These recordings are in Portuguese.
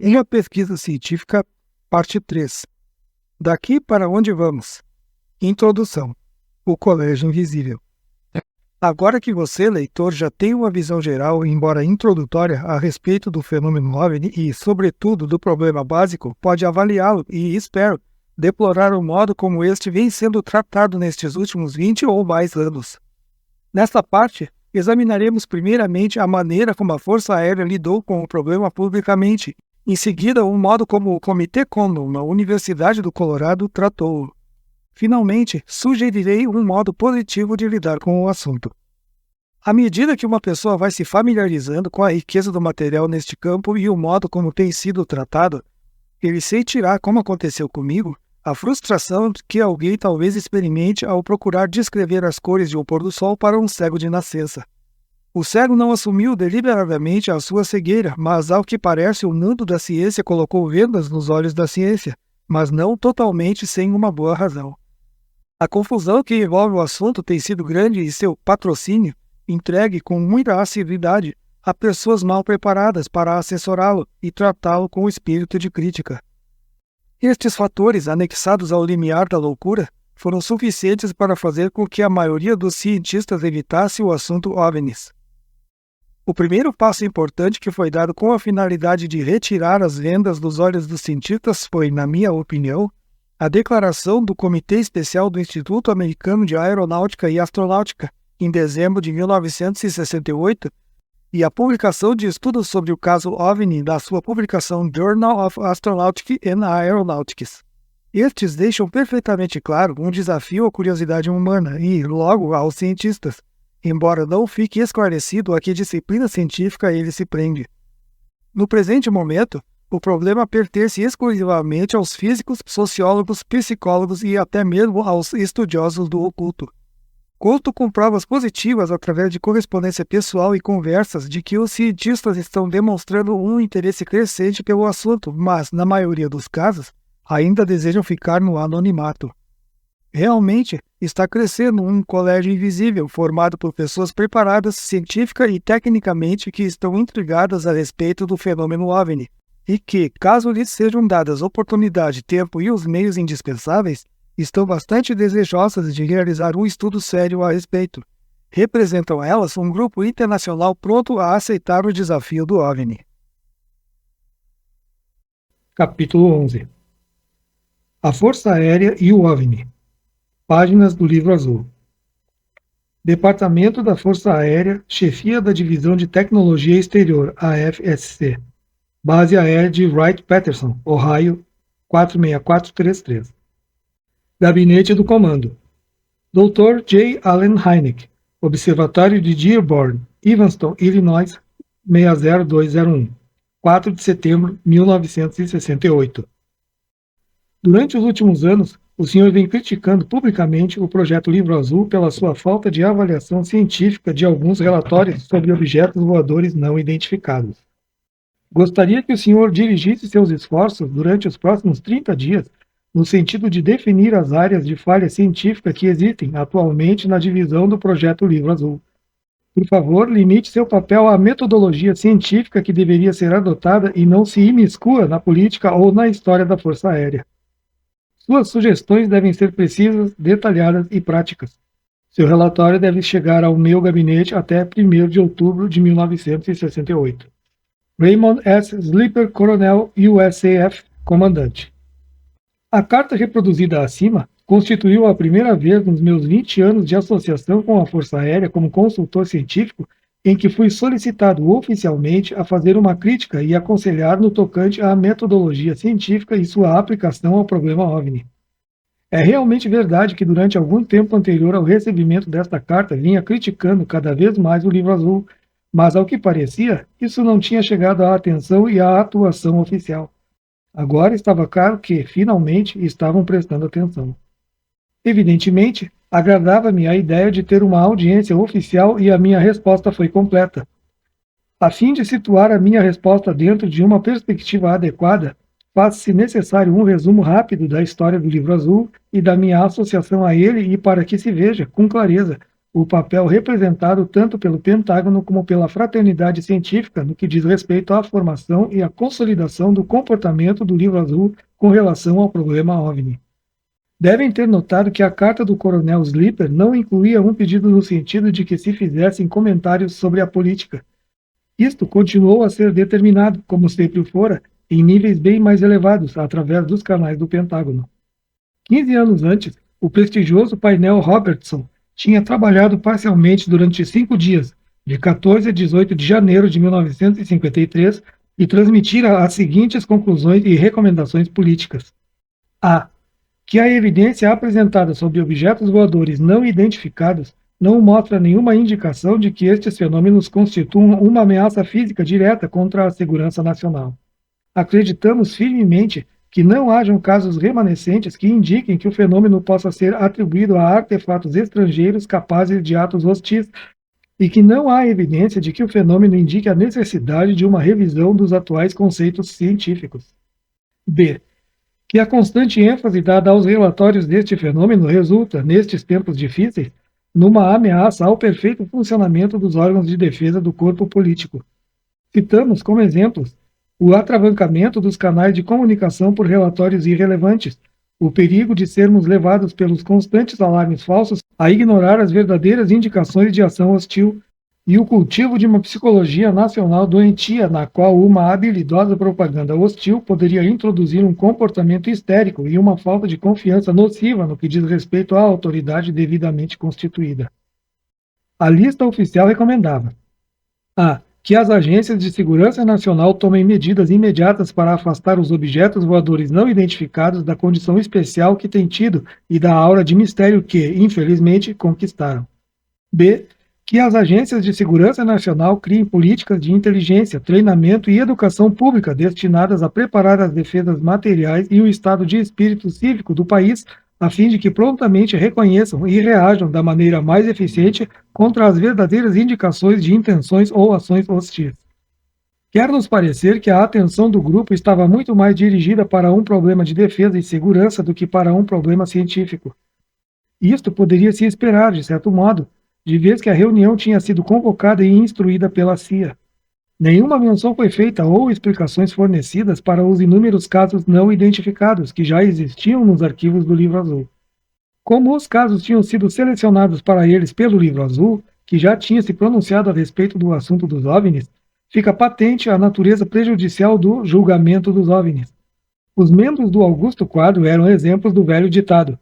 Uma pesquisa científica, parte 3. Daqui para onde vamos? Introdução. O Colégio Invisível. Agora que você, leitor, já tem uma visão geral, embora introdutória, a respeito do fenômeno OVNI e, sobretudo, do problema básico, pode avaliá-lo e, espero, deplorar o modo como este vem sendo tratado nestes últimos 20 ou mais anos. Nesta parte, examinaremos primeiramente a maneira como a Força Aérea lidou com o problema publicamente. Em seguida, o modo como o Comitê Condon, na Universidade do Colorado, tratou-o. Finalmente, sugerirei um modo positivo de lidar com o assunto. À medida que uma pessoa vai se familiarizando com a riqueza do material neste campo e o modo como tem sido tratado, ele sentirá, como aconteceu comigo, a frustração que alguém talvez experimente ao procurar descrever as cores de um pôr do sol para um cego de nascença. O cego não assumiu deliberadamente a sua cegueira, mas ao que parece o mundo da ciência colocou vendas nos olhos da ciência, mas não totalmente sem uma boa razão. A confusão que envolve o assunto tem sido grande e seu patrocínio, entregue com muita assiduidade a pessoas mal preparadas para assessorá-lo e tratá-lo com espírito de crítica. Estes fatores, anexados ao limiar da loucura, foram suficientes para fazer com que a maioria dos cientistas evitasse o assunto OVNIs. O primeiro passo importante que foi dado com a finalidade de retirar as vendas dos olhos dos cientistas foi, na minha opinião, a declaração do Comitê Especial do Instituto Americano de Aeronáutica e Astronáutica, em dezembro de 1968, e a publicação de estudos sobre o caso OVNI da sua publicação Journal of Astronautics and Aeronautics. Estes deixam perfeitamente claro um desafio à curiosidade humana e, logo, aos cientistas, embora não fique esclarecido a que disciplina científica ele se prende. No presente momento, o problema pertence exclusivamente aos físicos, sociólogos, psicólogos e até mesmo aos estudiosos do oculto. Conto com provas positivas através de correspondência pessoal e conversas de que os cientistas estão demonstrando um interesse crescente pelo assunto, mas, na maioria dos casos, ainda desejam ficar no anonimato. Realmente, está crescendo um colégio invisível formado por pessoas preparadas científica e tecnicamente que estão intrigadas a respeito do fenômeno OVNI, e que, caso lhes sejam dadas oportunidade, tempo e os meios indispensáveis, estão bastante desejosas de realizar um estudo sério a respeito. Representam elas um grupo internacional pronto a aceitar o desafio do OVNI. Capítulo 11. A Força Aérea e o OVNI. Páginas do Livro Azul. Departamento da Força Aérea, Chefia da Divisão de Tecnologia Exterior, AFSC. Base Aérea de Wright-Patterson, Ohio, 46433. Gabinete do Comando. Dr. J. Allen Hynek, Observatório de Dearborn, Evanston, Illinois, 60201. 4 de setembro de 1968. Durante os últimos anos, o senhor vem criticando publicamente o projeto Livro Azul pela sua falta de avaliação científica de alguns relatórios sobre objetos voadores não identificados. Gostaria que o senhor dirigisse seus esforços durante os próximos 30 dias no sentido de definir as áreas de falha científica que existem atualmente na divisão do projeto Livro Azul. Por favor, limite seu papel à metodologia científica que deveria ser adotada e não se imiscua na política ou na história da Força Aérea. Suas sugestões devem ser precisas, detalhadas e práticas. Seu relatório deve chegar ao meu gabinete até 1º de outubro de 1968. Raymond S. Sleeper, Coronel, USAF, Comandante. A carta reproduzida acima constituiu a primeira vez nos meus 20 anos de associação com a Força Aérea como consultor científico em que fui solicitado oficialmente a fazer uma crítica e aconselhar no tocante à metodologia científica e sua aplicação ao problema OVNI. É realmente verdade que durante algum tempo anterior ao recebimento desta carta vinha criticando cada vez mais o Livro Azul, mas ao que parecia, isso não tinha chegado à atenção e à atuação oficial. Agora estava claro que, finalmente, estavam prestando atenção. Evidentemente, agradava-me a ideia de ter uma audiência oficial e a minha resposta foi completa. A fim de situar a minha resposta dentro de uma perspectiva adequada, faz-se necessário um resumo rápido da história do Livro Azul e da minha associação a ele e para que se veja, com clareza, o papel representado tanto pelo Pentágono como pela fraternidade científica no que diz respeito à formação e à consolidação do comportamento do Livro Azul com relação ao problema OVNI. Devem ter notado que a carta do coronel Sleeper não incluía um pedido no sentido de que se fizessem comentários sobre a política. Isto continuou a ser determinado, como sempre o fora, em níveis bem mais elevados, através dos canais do Pentágono. 15 anos antes, o prestigioso painel Robertson tinha trabalhado parcialmente durante 5 dias, de 14 a 18 de janeiro de 1953, e transmitira as seguintes conclusões e recomendações políticas. A. Que a evidência apresentada sobre objetos voadores não identificados não mostra nenhuma indicação de que estes fenômenos constituam uma ameaça física direta contra a segurança nacional. Acreditamos firmemente que não hajam casos remanescentes que indiquem que o fenômeno possa ser atribuído a artefatos estrangeiros capazes de atos hostis e que não há evidência de que o fenômeno indique a necessidade de uma revisão dos atuais conceitos científicos. B. Que a constante ênfase dada aos relatórios deste fenômeno resulta, nestes tempos difíceis, numa ameaça ao perfeito funcionamento dos órgãos de defesa do corpo político. Citamos como exemplos o atravancamento dos canais de comunicação por relatórios irrelevantes, o perigo de sermos levados pelos constantes alarmes falsos a ignorar as verdadeiras indicações de ação hostil, e o cultivo de uma psicologia nacional doentia na qual uma habilidosa propaganda hostil poderia introduzir um comportamento histérico e uma falta de confiança nociva no que diz respeito à autoridade devidamente constituída. A lista oficial recomendava: a. Que as agências de segurança nacional tomem medidas imediatas para afastar os objetos voadores não identificados da condição especial que têm tido e da aura de mistério que, infelizmente, conquistaram. B. Que as agências de segurança nacional criem políticas de inteligência, treinamento e educação pública destinadas a preparar as defesas materiais e o estado de espírito cívico do país, a fim de que prontamente reconheçam e reajam da maneira mais eficiente contra as verdadeiras indicações de intenções ou ações hostis. Quer nos parecer que a atenção do grupo estava muito mais dirigida para um problema de defesa e segurança do que para um problema científico. Isto poderia se esperar, de certo modo, de vez que a reunião tinha sido convocada e instruída pela CIA. Nenhuma menção foi feita ou explicações fornecidas para os inúmeros casos não identificados que já existiam nos arquivos do Livro Azul. Como os casos tinham sido selecionados para eles pelo Livro Azul, que já tinha se pronunciado a respeito do assunto dos OVNIs, fica patente a natureza prejudicial do julgamento dos OVNIs. Os membros do Augusto Quadro eram exemplos do velho ditado: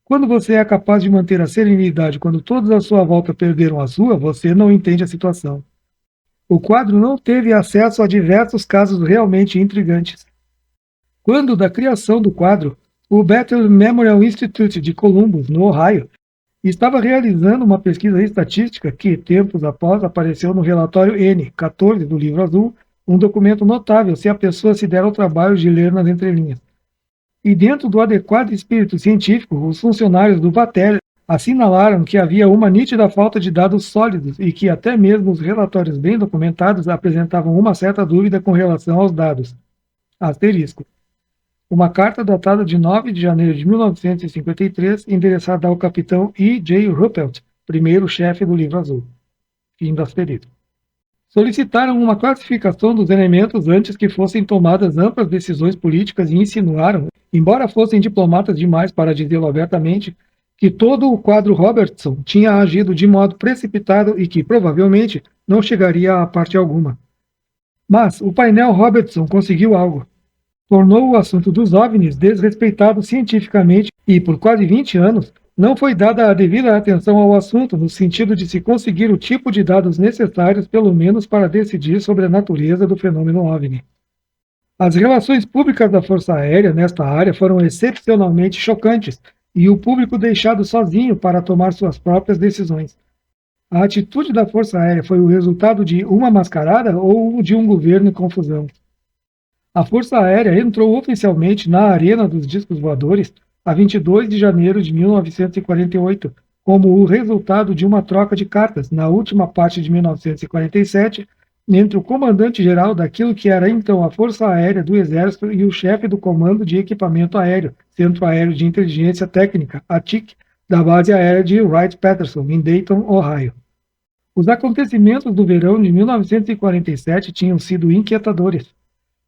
quando você é capaz de manter a serenidade quando todos à sua volta perderam a sua, você não entende a situação. O quadro não teve acesso a diversos casos realmente intrigantes. Quando da criação do quadro, o Bethel Memorial Institute de Columbus, no Ohio, estava realizando uma pesquisa estatística que, tempos após, apareceu no relatório N14 do Livro Azul, um documento notável se a pessoa se der ao trabalho de ler nas entrelinhas. E dentro do adequado espírito científico, os funcionários do Batel assinalaram que havia uma nítida falta de dados sólidos e que até mesmo os relatórios bem documentados apresentavam uma certa dúvida com relação aos dados. Asterisco. Uma carta datada de 9 de janeiro de 1953, endereçada ao capitão E. J. Ruppelt, primeiro chefe do Livro Azul. Fim do asterisco. Solicitaram uma classificação dos elementos antes que fossem tomadas amplas decisões políticas e insinuaram, embora fossem diplomatas demais para dizê-lo abertamente, que todo o quadro Robertson tinha agido de modo precipitado e que, provavelmente, não chegaria a parte alguma. Mas o painel Robertson conseguiu algo. Tornou o assunto dos OVNIs desrespeitado cientificamente e, por quase 20 anos, não foi dada a devida atenção ao assunto no sentido de se conseguir o tipo de dados necessários, pelo menos, para decidir sobre a natureza do fenômeno OVNI. As relações públicas da Força Aérea nesta área foram excepcionalmente chocantes e o público deixado sozinho para tomar suas próprias decisões. A atitude da Força Aérea foi o resultado de uma mascarada ou de um governo em confusão? A Força Aérea entrou oficialmente na Arena dos Discos Voadores a 22 de janeiro de 1948, como o resultado de uma troca de cartas na última parte de 1947 entre o comandante-geral daquilo que era então a Força Aérea do Exército e o chefe do Comando de Equipamento Aéreo, Centro Aéreo de Inteligência Técnica, ATIC, da base aérea de Wright-Patterson, em Dayton, Ohio. Os acontecimentos do verão de 1947 tinham sido inquietadores.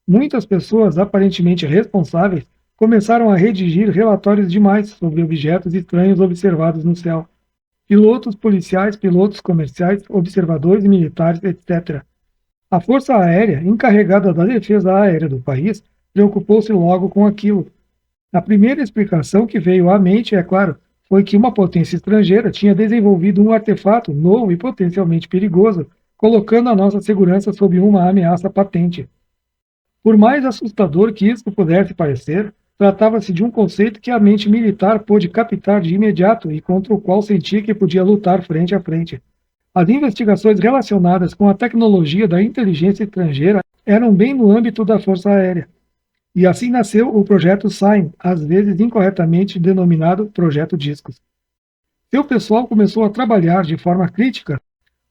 Muitas pessoas aparentemente responsáveis começaram a redigir relatórios demais sobre objetos estranhos observados no céu. Pilotos policiais, pilotos comerciais, observadores militares, etc. A Força Aérea, encarregada da defesa aérea do país, preocupou-se logo com aquilo. A primeira explicação que veio à mente, é claro, foi que uma potência estrangeira tinha desenvolvido um artefato novo e potencialmente perigoso, colocando a nossa segurança sob uma ameaça patente. Por mais assustador que isso pudesse parecer, tratava-se de um conceito que a mente militar pôde captar de imediato e contra o qual sentia que podia lutar frente a frente. As investigações relacionadas com a tecnologia da inteligência estrangeira eram bem no âmbito da Força Aérea. E assim nasceu o Projeto SIGN, às vezes incorretamente denominado Projeto Discos. Seu pessoal começou a trabalhar de forma crítica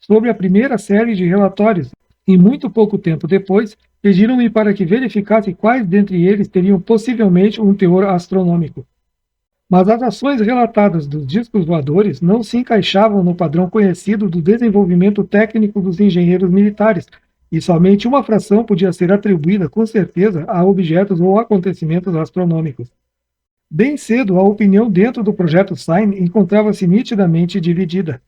sobre a primeira série de relatórios e muito pouco tempo depois pediram-me para que verificasse quais dentre eles teriam possivelmente um teor astronômico. Mas as ações relatadas dos discos voadores não se encaixavam no padrão conhecido do desenvolvimento técnico dos engenheiros militares, e somente uma fração podia ser atribuída com certeza a objetos ou acontecimentos astronômicos. Bem cedo, a opinião dentro do projeto SIGN encontrava-se nitidamente dividida.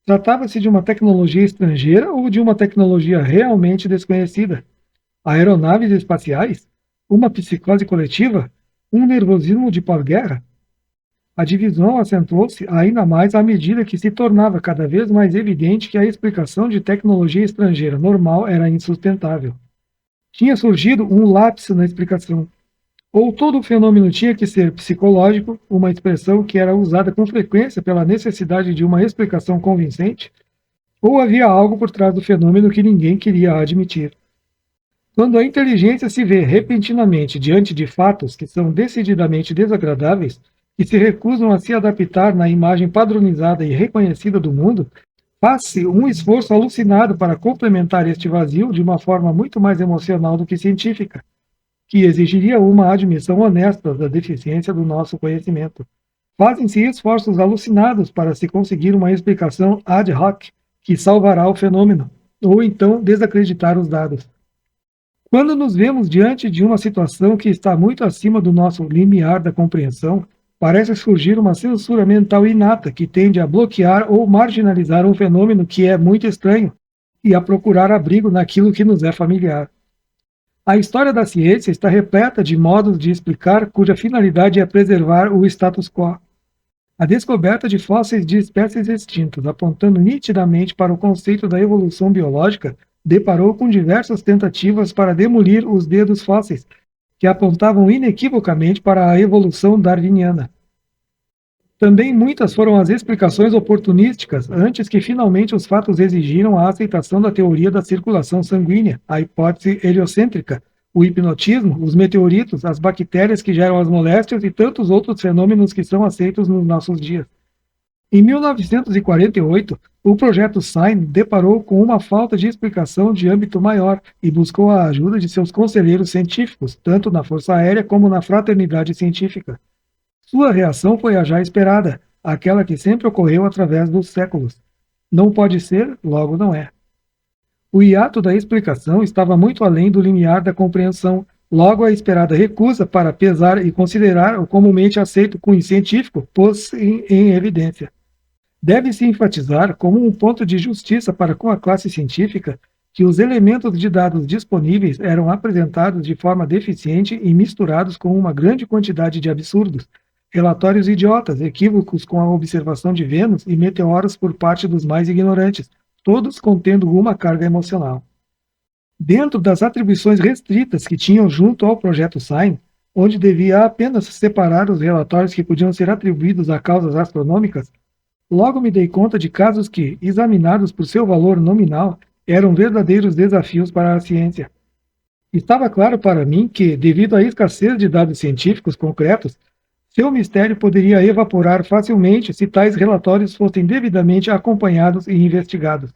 Tratava-se de uma tecnologia estrangeira ou de uma tecnologia realmente desconhecida? Aeronaves espaciais? Uma psicose coletiva? Um nervosismo de pós-guerra? A divisão acentuou-se ainda mais à medida que se tornava cada vez mais evidente que a explicação de tecnologia estrangeira normal era insustentável. Tinha surgido um lapso na explicação. Ou todo o fenômeno tinha que ser psicológico, uma expressão que era usada com frequência pela necessidade de uma explicação convincente, ou havia algo por trás do fenômeno que ninguém queria admitir. Quando a inteligência se vê repentinamente diante de fatos que são decididamente desagradáveis, que se recusam a se adaptar na imagem padronizada e reconhecida do mundo, faz-se um esforço alucinado para complementar este vazio de uma forma muito mais emocional do que científica, que exigiria uma admissão honesta da deficiência do nosso conhecimento. Fazem-se esforços alucinados para se conseguir uma explicação ad hoc que salvará o fenômeno, ou então desacreditar os dados. Quando nos vemos diante de uma situação que está muito acima do nosso limiar da compreensão, parece surgir uma censura mental inata que tende a bloquear ou marginalizar um fenômeno que é muito estranho e a procurar abrigo naquilo que nos é familiar. A história da ciência está repleta de modos de explicar cuja finalidade é preservar o status quo. A descoberta de fósseis de espécies extintas, apontando nitidamente para o conceito da evolução biológica, deparou com diversas tentativas para demolir os dedos fósseis, que apontavam inequivocamente para a evolução darwiniana. Também muitas foram as explicações oportunísticas antes que finalmente os fatos exigiram a aceitação da teoria da circulação sanguínea, a hipótese heliocêntrica, o hipnotismo, os meteoritos, as bactérias que geram as moléstias e tantos outros fenômenos que são aceitos nos nossos dias. Em 1948, o projeto SIGN deparou com uma falta de explicação de âmbito maior e buscou a ajuda de seus conselheiros científicos, tanto na Força Aérea como na fraternidade científica. Sua reação foi a já esperada, aquela que sempre ocorreu através dos séculos. Não pode ser, logo não é. O hiato da explicação estava muito além do limiar da compreensão, logo a esperada recusa para pesar e considerar o comumente aceito cunho científico pôs-se em evidência. Deve-se enfatizar como um ponto de justiça para com a classe científica que os elementos de dados disponíveis eram apresentados de forma deficiente e misturados com uma grande quantidade de absurdos, relatórios idiotas, equívocos com a observação de Vênus e meteoros por parte dos mais ignorantes, todos contendo uma carga emocional. Dentro das atribuições restritas que tinham junto ao projeto SIGN, onde devia apenas separar os relatórios que podiam ser atribuídos a causas astronômicas, logo me dei conta de casos que, examinados por seu valor nominal, eram verdadeiros desafios para a ciência. Estava claro para mim que, devido à escassez de dados científicos concretos, seu mistério poderia evaporar facilmente se tais relatórios fossem devidamente acompanhados e investigados.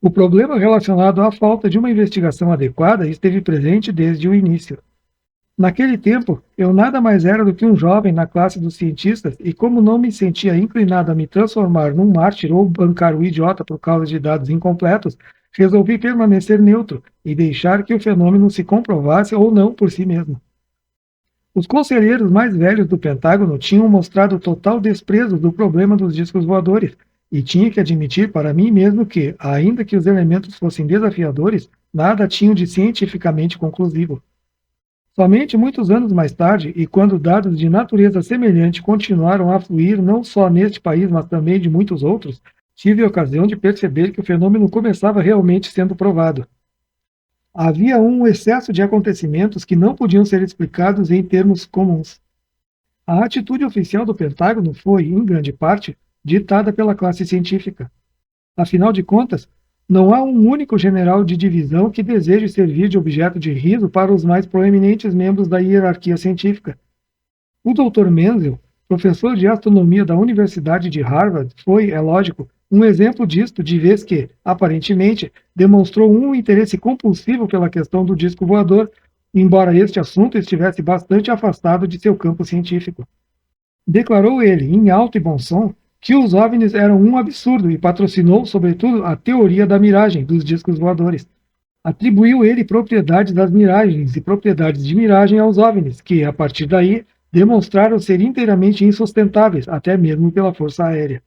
O problema relacionado à falta de uma investigação adequada esteve presente desde o início. Naquele tempo, eu nada mais era do que um jovem na classe dos cientistas e como não me sentia inclinado a me transformar num mártir ou bancar o idiota por causa de dados incompletos, resolvi permanecer neutro e deixar que o fenômeno se comprovasse ou não por si mesmo. Os conselheiros mais velhos do Pentágono tinham mostrado total desprezo do problema dos discos voadores, e tinha que admitir para mim mesmo que, ainda que os elementos fossem desafiadores, nada tinham de cientificamente conclusivo. Somente muitos anos mais tarde, e quando dados de natureza semelhante continuaram a fluir não só neste país, mas também de muitos outros, tive a ocasião de perceber que o fenômeno começava realmente sendo provado. Havia um excesso de acontecimentos que não podiam ser explicados em termos comuns. A atitude oficial do Pentágono foi, em grande parte, ditada pela classe científica. Afinal de contas, não há um único general de divisão que deseje servir de objeto de riso para os mais proeminentes membros da hierarquia científica. O Dr. Menzel, professor de astronomia da Universidade de Harvard, foi, é lógico, um exemplo disto, de vez que, aparentemente, demonstrou um interesse compulsivo pela questão do disco voador, embora este assunto estivesse bastante afastado de seu campo científico. Declarou ele, em alto e bom som, que os OVNIs eram um absurdo e patrocinou, sobretudo, a teoria da miragem dos discos voadores. Atribuiu ele propriedades das miragens e propriedades de miragem aos OVNIs, que, a partir daí, demonstraram ser inteiramente insustentáveis, até mesmo pela Força Aérea.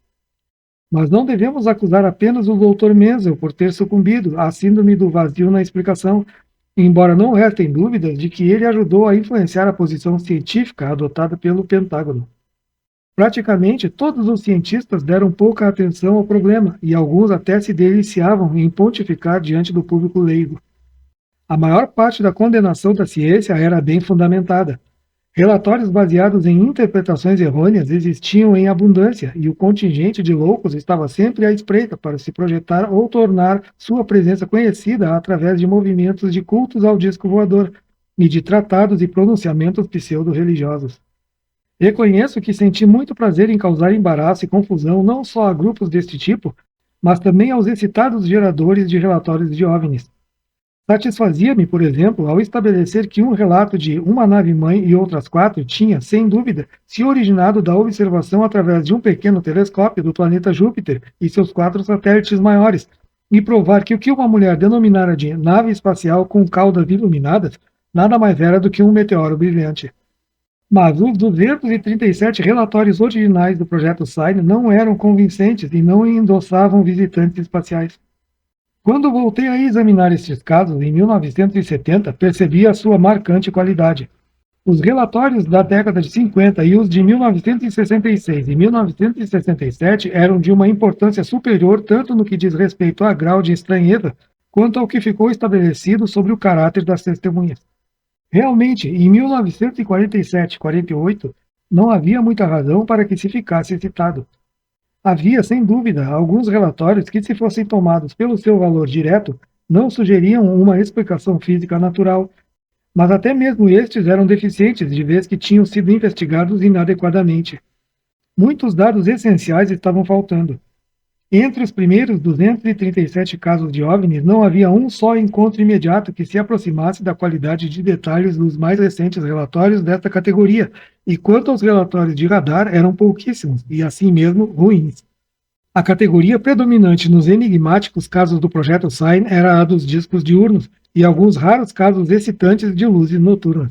Mas não devemos acusar apenas o Dr. Menzel por ter sucumbido à síndrome do vazio na explicação, embora não restem dúvidas de que ele ajudou a influenciar a posição científica adotada pelo Pentágono. Praticamente todos os cientistas deram pouca atenção ao problema e alguns até se deliciavam em pontificar diante do público leigo. A maior parte da condenação da ciência era bem fundamentada. Relatórios baseados em interpretações errôneas existiam em abundância e o contingente de loucos estava sempre à espreita para se projetar ou tornar sua presença conhecida através de movimentos de cultos ao disco voador e de tratados e pronunciamentos pseudo-religiosos. Reconheço que senti muito prazer em causar embaraço e confusão não só a grupos deste tipo, mas também aos excitados geradores de relatórios de OVNIs. Satisfazia-me, por exemplo, ao estabelecer que um relato de uma nave-mãe e outras 4 tinha, sem dúvida, se originado da observação através de um pequeno telescópio do planeta Júpiter e seus 4 satélites maiores, e provar que o que uma mulher denominara de nave espacial com caudas iluminadas nada mais era do que um meteoro brilhante. Mas os 237 relatórios originais do projeto SIGN não eram convincentes e não endossavam visitantes espaciais. Quando voltei a examinar estes casos em 1970, percebi a sua marcante qualidade. Os relatórios da década de 50 e os de 1966 e 1967 eram de uma importância superior tanto no que diz respeito a grau de estranheza, quanto ao que ficou estabelecido sobre o caráter das testemunhas. Realmente, em 1947 e 48, não havia muita razão para que se ficasse excitado. Havia, sem dúvida, alguns relatórios que, se fossem tomados pelo seu valor direto, não sugeriam uma explicação física natural, mas até mesmo estes eram deficientes, de vez que tinham sido investigados inadequadamente. Muitos dados essenciais estavam faltando. Entre os primeiros 237 casos de OVNIs, não havia um só encontro imediato que se aproximasse da qualidade de detalhes dos mais recentes relatórios desta categoria, e quanto aos relatórios de radar, eram pouquíssimos, e assim mesmo ruins. A categoria predominante nos enigmáticos casos do projeto SIGN era a dos discos diurnos, e alguns raros casos excitantes de luzes noturnas.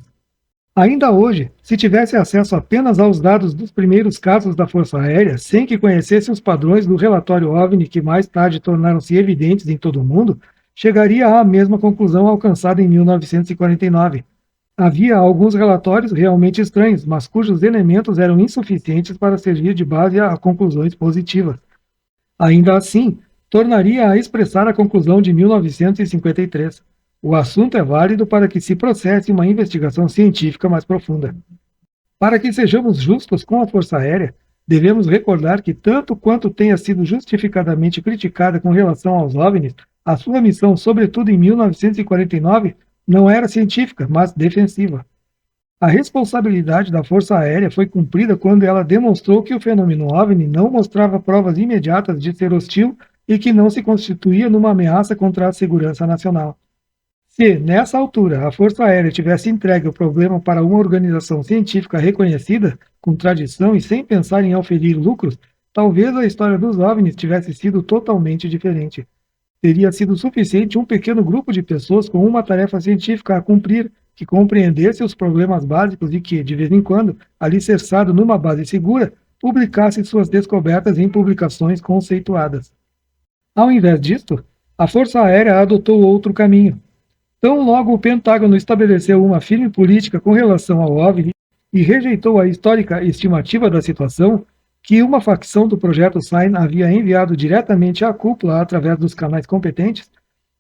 Ainda hoje, se tivesse acesso apenas aos dados dos primeiros casos da Força Aérea, sem que conhecesse os padrões do relatório OVNI que mais tarde tornaram-se evidentes em todo o mundo, chegaria à mesma conclusão alcançada em 1949. Havia alguns relatórios realmente estranhos, mas cujos elementos eram insuficientes para servir de base a conclusões positivas. Ainda assim, tornaria a expressar a conclusão de 1953. O assunto é válido para que se processe uma investigação científica mais profunda. Para que sejamos justos com a Força Aérea, devemos recordar que, tanto quanto tenha sido justificadamente criticada com relação aos OVNIs, a sua missão, sobretudo em 1949, não era científica, mas defensiva. A responsabilidade da Força Aérea foi cumprida quando ela demonstrou que o fenômeno OVNI não mostrava provas imediatas de ser hostil e que não se constituía numa ameaça contra a segurança nacional. Se, nessa altura, a Força Aérea tivesse entregue o problema para uma organização científica reconhecida, com tradição e sem pensar em auferir lucros, talvez a história dos OVNIs tivesse sido totalmente diferente. Teria sido suficiente um pequeno grupo de pessoas com uma tarefa científica a cumprir, que compreendesse os problemas básicos e que, de vez em quando, alicerçado numa base segura, publicasse suas descobertas em publicações conceituadas. Ao invés disto, a Força Aérea adotou outro caminho. Tão logo o Pentágono estabeleceu uma firme política com relação ao OVNI e rejeitou a histórica estimativa da situação, que uma facção do projeto Sign havia enviado diretamente à cúpula através dos canais competentes,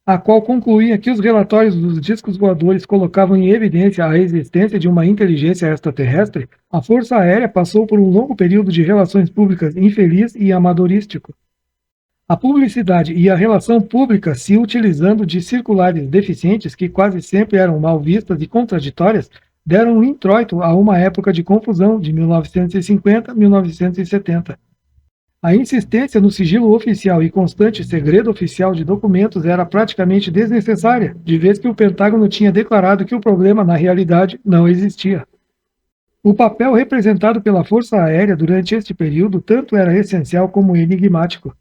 a qual concluía que os relatórios dos discos voadores colocavam em evidência a existência de uma inteligência extraterrestre, a Força Aérea passou por um longo período de relações públicas infeliz e amadorístico. A publicidade e a relação pública se utilizando de circulares deficientes que quase sempre eram mal vistas e contraditórias, deram um introito a uma época de confusão de 1950 a 1970. A insistência no sigilo oficial e constante segredo oficial de documentos era praticamente desnecessária, de vez que o Pentágono tinha declarado que o problema, na realidade, não existia. O papel representado pela Força Aérea durante este período tanto era essencial como enigmático.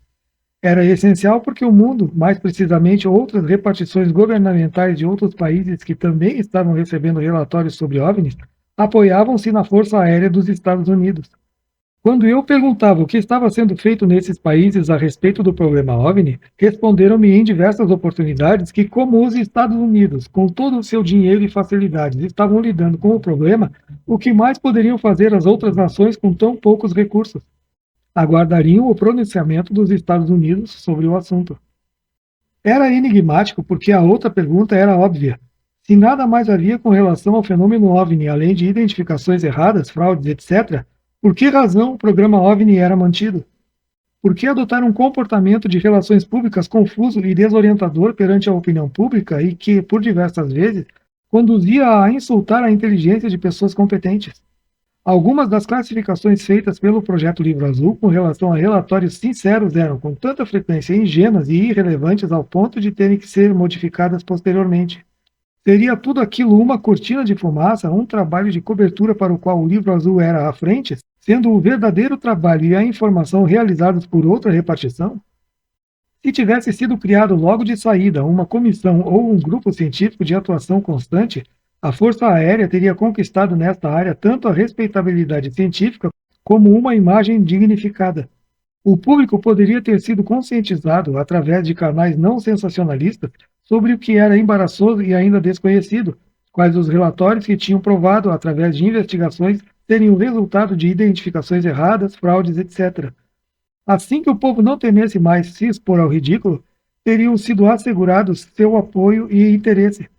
Era essencial porque o mundo, mais precisamente outras repartições governamentais de outros países que também estavam recebendo relatórios sobre OVNIs, apoiavam-se na Força Aérea dos Estados Unidos. Quando eu perguntava o que estava sendo feito nesses países a respeito do problema OVNI, responderam-me em diversas oportunidades que, como os Estados Unidos, com todo o seu dinheiro e facilidades, estavam lidando com o problema, o que mais poderiam fazer as outras nações com tão poucos recursos? Aguardariam o pronunciamento dos Estados Unidos sobre o assunto. Era enigmático porque a outra pergunta era óbvia. Se nada mais havia com relação ao fenômeno OVNI, além de identificações erradas, fraudes, etc., por que razão o programa OVNI era mantido? Por que adotar um comportamento de relações públicas confuso e desorientador perante a opinião pública e que, por diversas vezes, conduzia a insultar a inteligência de pessoas competentes? Algumas das classificações feitas pelo Projeto Livro Azul com relação a relatórios sinceros eram com tanta frequência ingênuas e irrelevantes ao ponto de terem que ser modificadas posteriormente. Seria tudo aquilo uma cortina de fumaça, um trabalho de cobertura para o qual o Livro Azul era à frente, sendo o verdadeiro trabalho e a informação realizados por outra repartição? Se tivesse sido criado logo de saída uma comissão ou um grupo científico de atuação constante, a Força Aérea teria conquistado nesta área tanto a respeitabilidade científica como uma imagem dignificada. O público poderia ter sido conscientizado, através de canais não sensacionalistas, sobre o que era embaraçoso e ainda desconhecido, quais os relatórios que tinham provado, através de investigações, terem o resultado de identificações erradas, fraudes, etc. Assim que o povo não temesse mais se expor ao ridículo, teriam sido assegurados seu apoio e interesse.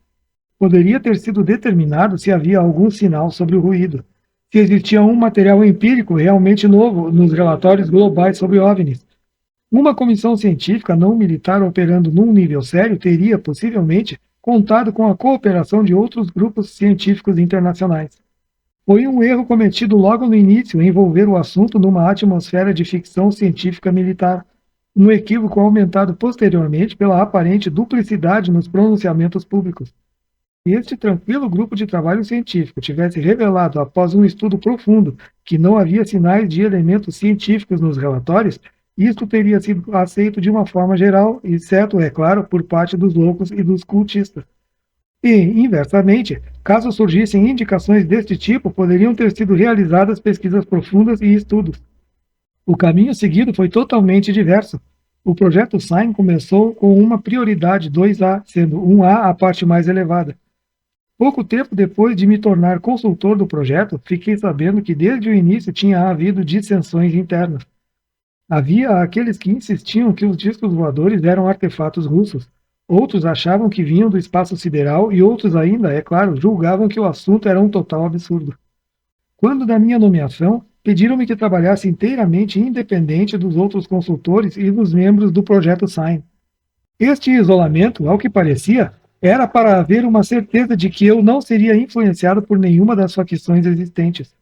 Poderia ter sido determinado se havia algum sinal sobre o ruído, se existia um material empírico realmente novo nos relatórios globais sobre OVNIs. Uma comissão científica não militar operando num nível sério teria, possivelmente, contado com a cooperação de outros grupos científicos internacionais. Foi um erro cometido logo no início envolver o assunto numa atmosfera de ficção científica militar, um equívoco aumentado posteriormente pela aparente duplicidade nos pronunciamentos públicos. Se este tranquilo grupo de trabalho científico tivesse revelado, após um estudo profundo, que não havia sinais de elementos científicos nos relatórios, isto teria sido aceito de uma forma geral, exceto, é claro, por parte dos loucos e dos cultistas. E, inversamente, caso surgissem indicações deste tipo, poderiam ter sido realizadas pesquisas profundas e estudos. O caminho seguido foi totalmente diverso. O projeto Sign começou com uma prioridade 2A, sendo 1A a parte mais elevada. Pouco tempo depois de me tornar consultor do projeto, fiquei sabendo que desde o início tinha havido dissensões internas. Havia aqueles que insistiam que os discos voadores eram artefatos russos, outros achavam que vinham do espaço sideral e outros ainda, é claro, julgavam que o assunto era um total absurdo. Quando da minha nomeação, pediram-me que trabalhasse inteiramente independente dos outros consultores e dos membros do projeto Sign. Este isolamento, ao que parecia, era para haver uma certeza de que eu não seria influenciado por nenhuma das facções existentes.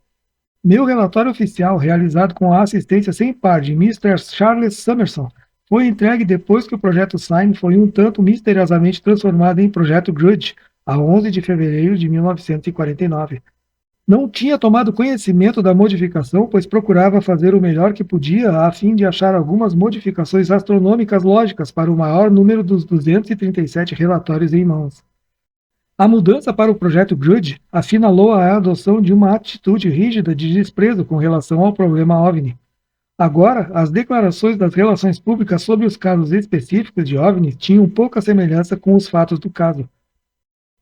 Meu relatório oficial, realizado com a assistência sem par de Mr. Charles Summerson, Foi entregue depois que o projeto Sign foi um tanto misteriosamente transformado em projeto Grudge, a 11 de fevereiro de 1949. Não tinha tomado conhecimento da modificação, pois procurava fazer o melhor que podia a fim de achar algumas modificações astronômicas lógicas para o maior número dos 237 relatórios em mãos. A mudança para o projeto Grudge assinalou a adoção de uma atitude rígida de desprezo com relação ao problema OVNI. Agora, as declarações das relações públicas sobre os casos específicos de OVNIs tinham pouca semelhança com os fatos do caso.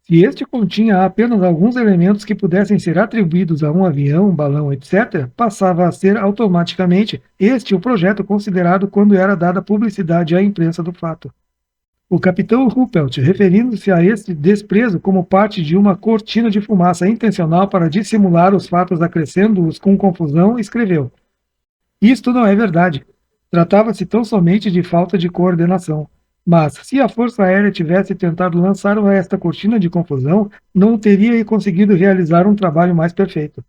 Se este continha apenas alguns elementos que pudessem ser atribuídos a um avião, balão, etc., passava a ser automaticamente este o projeto considerado quando era dada publicidade à imprensa do fato. O capitão Ruppelt, referindo-se a este desprezo como parte de uma cortina de fumaça intencional para dissimular os fatos acrescendo-os com confusão, escreveu: "Isto não é verdade. Tratava-se tão somente de falta de coordenação. Mas, se a Força Aérea tivesse tentado lançar esta cortina de confusão, não teria conseguido realizar um trabalho mais perfeito."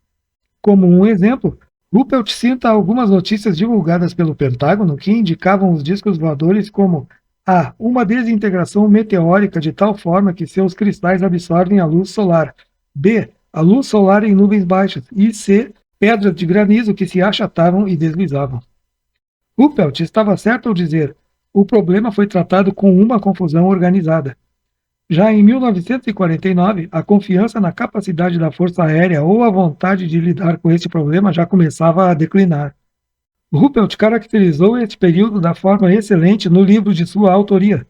Como um exemplo, Ruppelt cita algumas notícias divulgadas pelo Pentágono que indicavam os discos voadores como A. Uma desintegração meteórica de tal forma que seus cristais absorvem a luz solar. B. A luz solar em nuvens baixas. E C. Pedras de granizo que se achatavam e deslizavam. Ruppelt estava certo ao dizer: o problema foi tratado com uma confusão organizada. Já em 1949, a confiança na capacidade da Força Aérea ou a vontade de lidar com esse problema já começava a declinar. Ruppelt caracterizou este período da forma excelente no livro de sua autoria,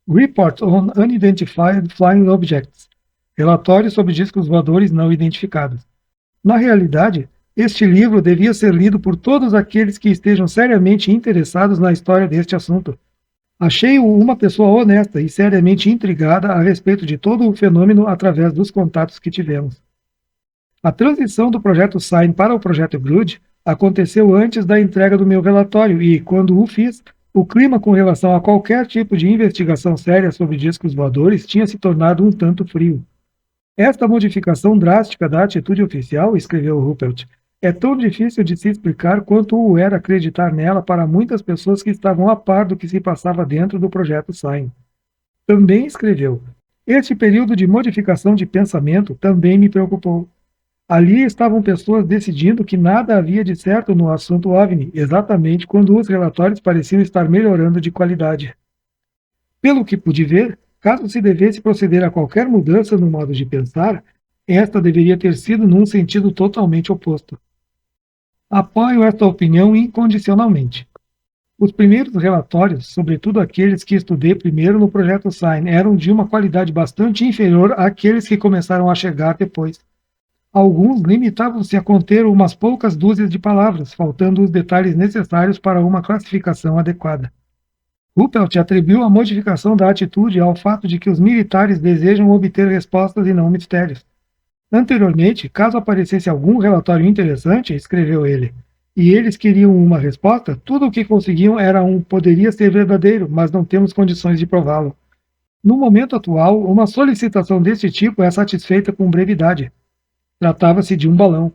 Report on Unidentified Flying Objects, Relatório sobre discos voadores não identificados. Na realidade, este livro devia ser lido por todos aqueles que estejam seriamente interessados na história deste assunto. Achei-o uma pessoa honesta e seriamente intrigada a respeito de todo o fenômeno através dos contatos que tivemos. A transição do projeto Sign para o projeto Grudge aconteceu antes da entrega do meu relatório e, quando o fiz, o clima com relação a qualquer tipo de investigação séria sobre discos voadores tinha se tornado um tanto frio. Esta modificação drástica da atitude oficial, escreveu Ruppelt, é tão difícil de se explicar quanto o era acreditar nela para muitas pessoas que estavam a par do que se passava dentro do projeto Sign. Também escreveu: este período de modificação de pensamento também me preocupou. Ali estavam pessoas decidindo que nada havia de certo no assunto OVNI, exatamente quando os relatórios pareciam estar melhorando de qualidade. Pelo que pude ver, caso se devesse proceder a qualquer mudança no modo de pensar, esta deveria ter sido num sentido totalmente oposto. Apoio esta opinião incondicionalmente. Os primeiros relatórios, sobretudo aqueles que estudei primeiro no projeto Sign, eram de uma qualidade bastante inferior àqueles que começaram a chegar depois. Alguns limitavam-se a conter umas poucas dúzias de palavras, faltando os detalhes necessários para uma classificação adequada. Ruppelt atribuiu a modificação da atitude ao fato de que os militares desejam obter respostas e não mistérios. Anteriormente, caso aparecesse algum relatório interessante, escreveu ele, e eles queriam uma resposta, tudo o que conseguiam era poderia ser verdadeiro, mas não temos condições de prová-lo. No momento atual, uma solicitação deste tipo é satisfeita com brevidade. Tratava-se de um balão.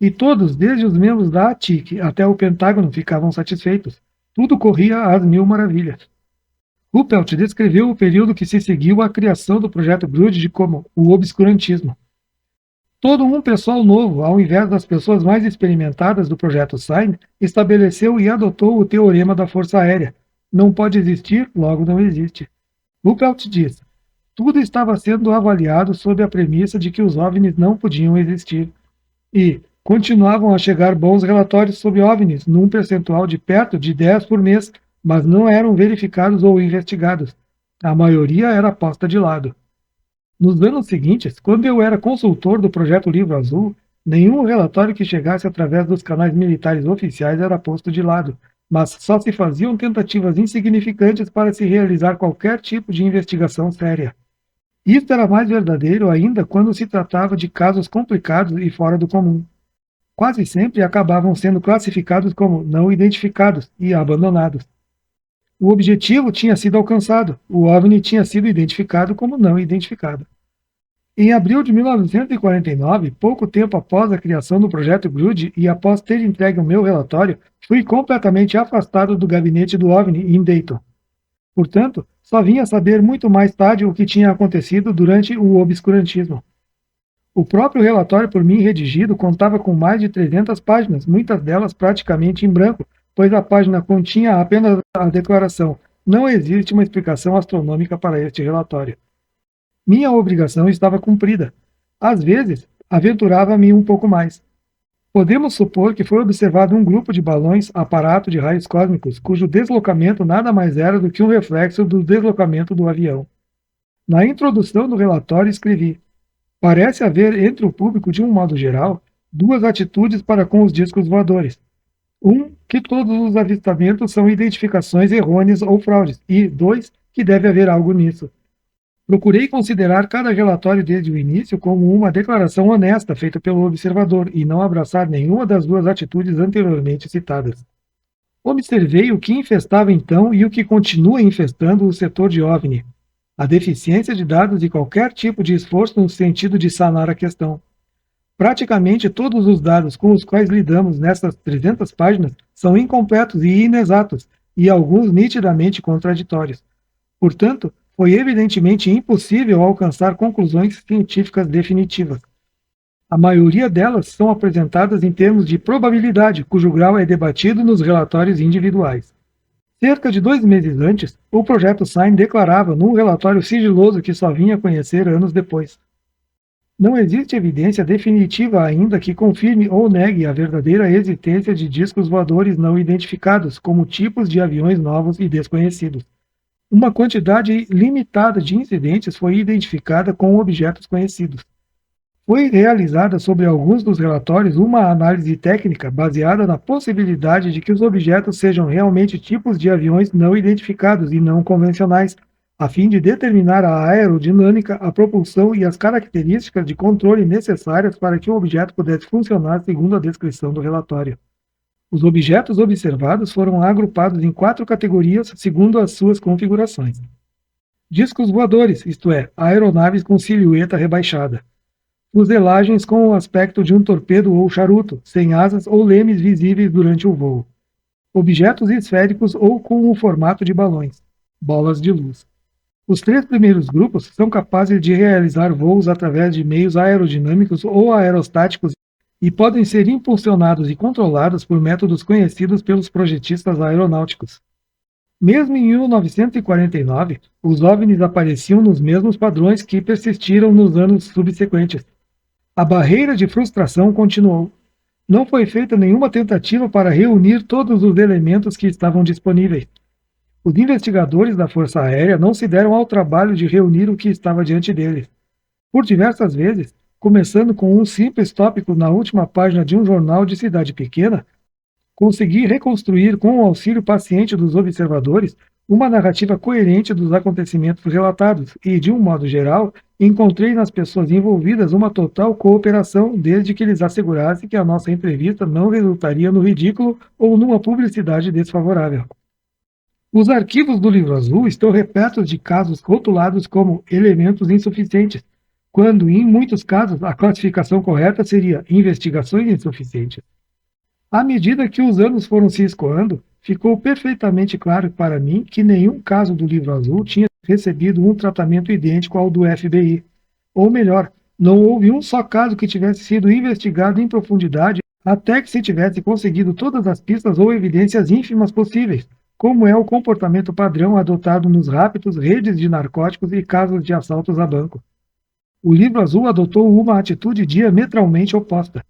E todos, desde os membros da ATIC até o Pentágono, ficavam satisfeitos. Tudo corria às mil maravilhas. Ruppelt descreveu o período que se seguiu à criação do projeto Grudge como o obscurantismo. Todo um pessoal novo, ao invés das pessoas mais experimentadas do projeto Sign, estabeleceu e adotou o teorema da Força Aérea. Não pode existir, logo não existe. Ruppelt diz: tudo estava sendo avaliado sob a premissa de que os OVNIs não podiam existir. E continuavam a chegar bons relatórios sobre OVNIs, num percentual de perto de 10 por mês, mas não eram verificados ou investigados. A maioria era posta de lado. Nos anos seguintes, quando eu era consultor do projeto Livro Azul, nenhum relatório que chegasse através dos canais militares oficiais era posto de lado, mas só se faziam tentativas insignificantes para se realizar qualquer tipo de investigação séria. Isto era mais verdadeiro ainda quando se tratava de casos complicados e fora do comum. Quase sempre acabavam sendo classificados como não identificados e abandonados. O objetivo tinha sido alcançado, o OVNI tinha sido identificado como não identificado. Em abril de 1949, pouco tempo após a criação do projeto Grude e após ter entregue o meu relatório, fui completamente afastado do gabinete do OVNI em Dayton. Portanto, só vim a saber muito mais tarde o que tinha acontecido durante o obscurantismo. O próprio relatório por mim redigido contava com mais de 300 páginas, muitas delas praticamente em branco, pois a página continha apenas a declaração: não existe uma explicação astronômica para este relatório. Minha obrigação estava cumprida. Às vezes, aventurava-me um pouco mais. Podemos supor que foi observado um grupo de balões, aparato de raios cósmicos, cujo deslocamento nada mais era do que um reflexo do deslocamento do avião. Na introdução do relatório escrevi: parece haver entre o público, de um modo geral, duas atitudes para com os discos voadores. Que todos os avistamentos são identificações errôneas ou fraudes, e dois, que deve haver algo nisso. Procurei considerar cada relatório desde o início como uma declaração honesta feita pelo observador e não abraçar nenhuma das duas atitudes anteriormente citadas. Observei o que infestava então e o que continua infestando o setor de OVNI: a deficiência de dados e qualquer tipo de esforço no sentido de sanar a questão. Praticamente todos os dados com os quais lidamos nessas 300 páginas são incompletos e inexatos, e alguns nitidamente contraditórios. Portanto, foi evidentemente impossível alcançar conclusões científicas definitivas. A maioria delas são apresentadas em termos de probabilidade, cujo grau é debatido nos relatórios individuais. Cerca de 2 meses antes, o projeto SIGN declarava num relatório sigiloso que só vinha a conhecer anos depois: não existe evidência definitiva ainda que confirme ou negue a verdadeira existência de discos voadores não identificados como tipos de aviões novos e desconhecidos. Uma quantidade limitada de incidentes foi identificada com objetos conhecidos. Foi realizada sobre alguns dos relatórios uma análise técnica baseada na possibilidade de que os objetos sejam realmente tipos de aviões não identificados e não convencionais, a fim de determinar a aerodinâmica, a propulsão e as características de controle necessárias para que o objeto pudesse funcionar segundo a descrição do relatório. Os objetos observados foram agrupados em 4 categorias segundo as suas configurações: discos voadores, isto é, aeronaves com silhueta rebaixada; fuselagens com o aspecto de um torpedo ou charuto, sem asas ou lemes visíveis durante o voo; objetos esféricos ou com o formato de balões, bolas de luz. Os 3 primeiros grupos são capazes de realizar voos através de meios aerodinâmicos ou aerostáticos e podem ser impulsionados e controlados por métodos conhecidos pelos projetistas aeronáuticos. Mesmo em 1949, os OVNIs apareciam nos mesmos padrões que persistiram nos anos subsequentes. A barreira de frustração continuou. Não foi feita nenhuma tentativa para reunir todos os elementos que estavam disponíveis. Os investigadores da Força Aérea não se deram ao trabalho de reunir o que estava diante deles. Por diversas vezes, começando com um simples tópico na última página de um jornal de cidade pequena, consegui reconstruir, com o auxílio paciente dos observadores, uma narrativa coerente dos acontecimentos relatados e, de um modo geral, encontrei nas pessoas envolvidas uma total cooperação, desde que lhes assegurasse que a nossa entrevista não resultaria no ridículo ou numa publicidade desfavorável. Os arquivos do Livro Azul estão repletos de casos rotulados como elementos insuficientes, quando, em muitos casos, a classificação correta seria investigações insuficientes. À medida que os anos foram se escoando, ficou perfeitamente claro para mim que nenhum caso do Livro Azul tinha recebido um tratamento idêntico ao do FBI. Ou melhor, não houve um só caso que tivesse sido investigado em profundidade até que se tivesse conseguido todas as pistas ou evidências ínfimas possíveis, como é o comportamento padrão adotado nos raptos, redes de narcóticos e casos de assaltos a banco. O Livro Azul adotou uma atitude diametralmente oposta.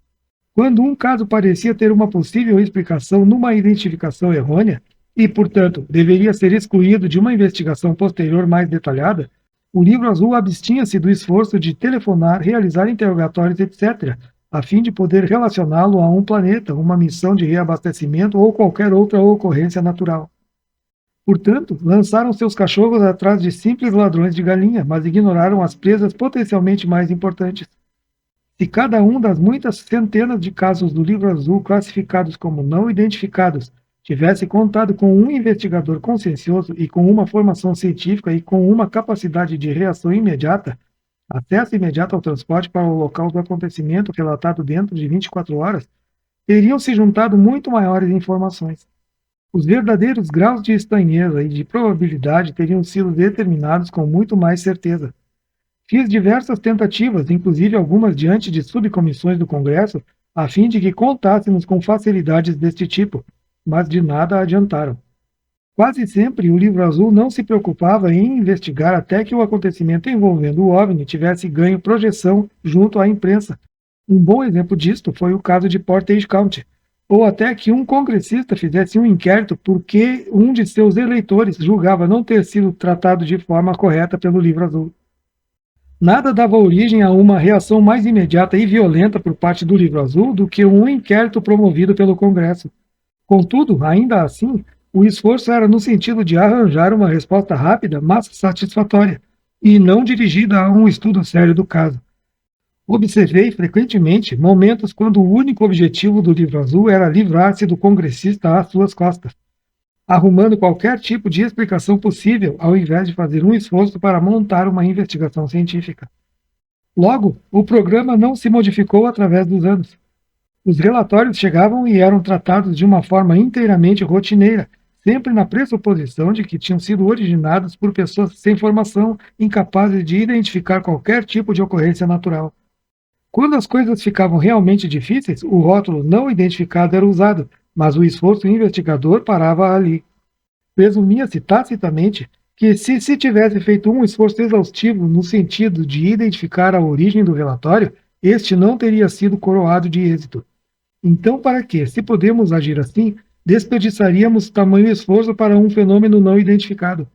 Quando um caso parecia ter uma possível explicação numa identificação errônea, e, portanto, deveria ser excluído de uma investigação posterior mais detalhada, o Livro Azul abstinha-se do esforço de telefonar, realizar interrogatórios, etc., a fim de poder relacioná-lo a um planeta, uma missão de reabastecimento ou qualquer outra ocorrência natural. Portanto, lançaram seus cachorros atrás de simples ladrões de galinha, mas ignoraram as presas potencialmente mais importantes. Se cada um das muitas centenas de casos do Livro Azul classificados como não identificados tivesse contado com um investigador consciencioso e com uma formação científica e com uma capacidade de reação imediata, acesso imediato ao transporte para o local do acontecimento relatado dentro de 24 horas, teriam se juntado muito maiores informações. Os verdadeiros graus de estranheza e de probabilidade teriam sido determinados com muito mais certeza. Fiz diversas tentativas, inclusive algumas diante de subcomissões do Congresso, a fim de que contássemos com facilidades deste tipo, mas de nada adiantaram. Quase sempre o Livro Azul não se preocupava em investigar até que o acontecimento envolvendo o OVNI tivesse ganho projeção junto à imprensa. Um bom exemplo disto foi o caso de Portage County, ou até que um congressista fizesse um inquérito porque um de seus eleitores julgava não ter sido tratado de forma correta pelo Livro Azul. Nada dava origem a uma reação mais imediata e violenta por parte do Livro Azul do que um inquérito promovido pelo Congresso. Contudo, ainda assim, o esforço era no sentido de arranjar uma resposta rápida, mas satisfatória, e não dirigida a um estudo sério do caso. Observei frequentemente momentos quando o único objetivo do Livro Azul era livrar-se do congressista às suas costas, arrumando qualquer tipo de explicação possível, ao invés de fazer um esforço para montar uma investigação científica. Logo, o programa não se modificou através dos anos. Os relatórios chegavam e eram tratados de uma forma inteiramente rotineira, sempre na pressuposição de que tinham sido originados por pessoas sem formação, incapazes de identificar qualquer tipo de ocorrência natural. Quando as coisas ficavam realmente difíceis, o rótulo não identificado era usado, mas o esforço investigador parava ali. Presumia-se tacitamente que, se tivesse feito um esforço exaustivo no sentido de identificar a origem do relatório, este não teria sido coroado de êxito. Então, para que, se podemos agir assim, desperdiçaríamos tamanho esforço para um fenômeno não identificado?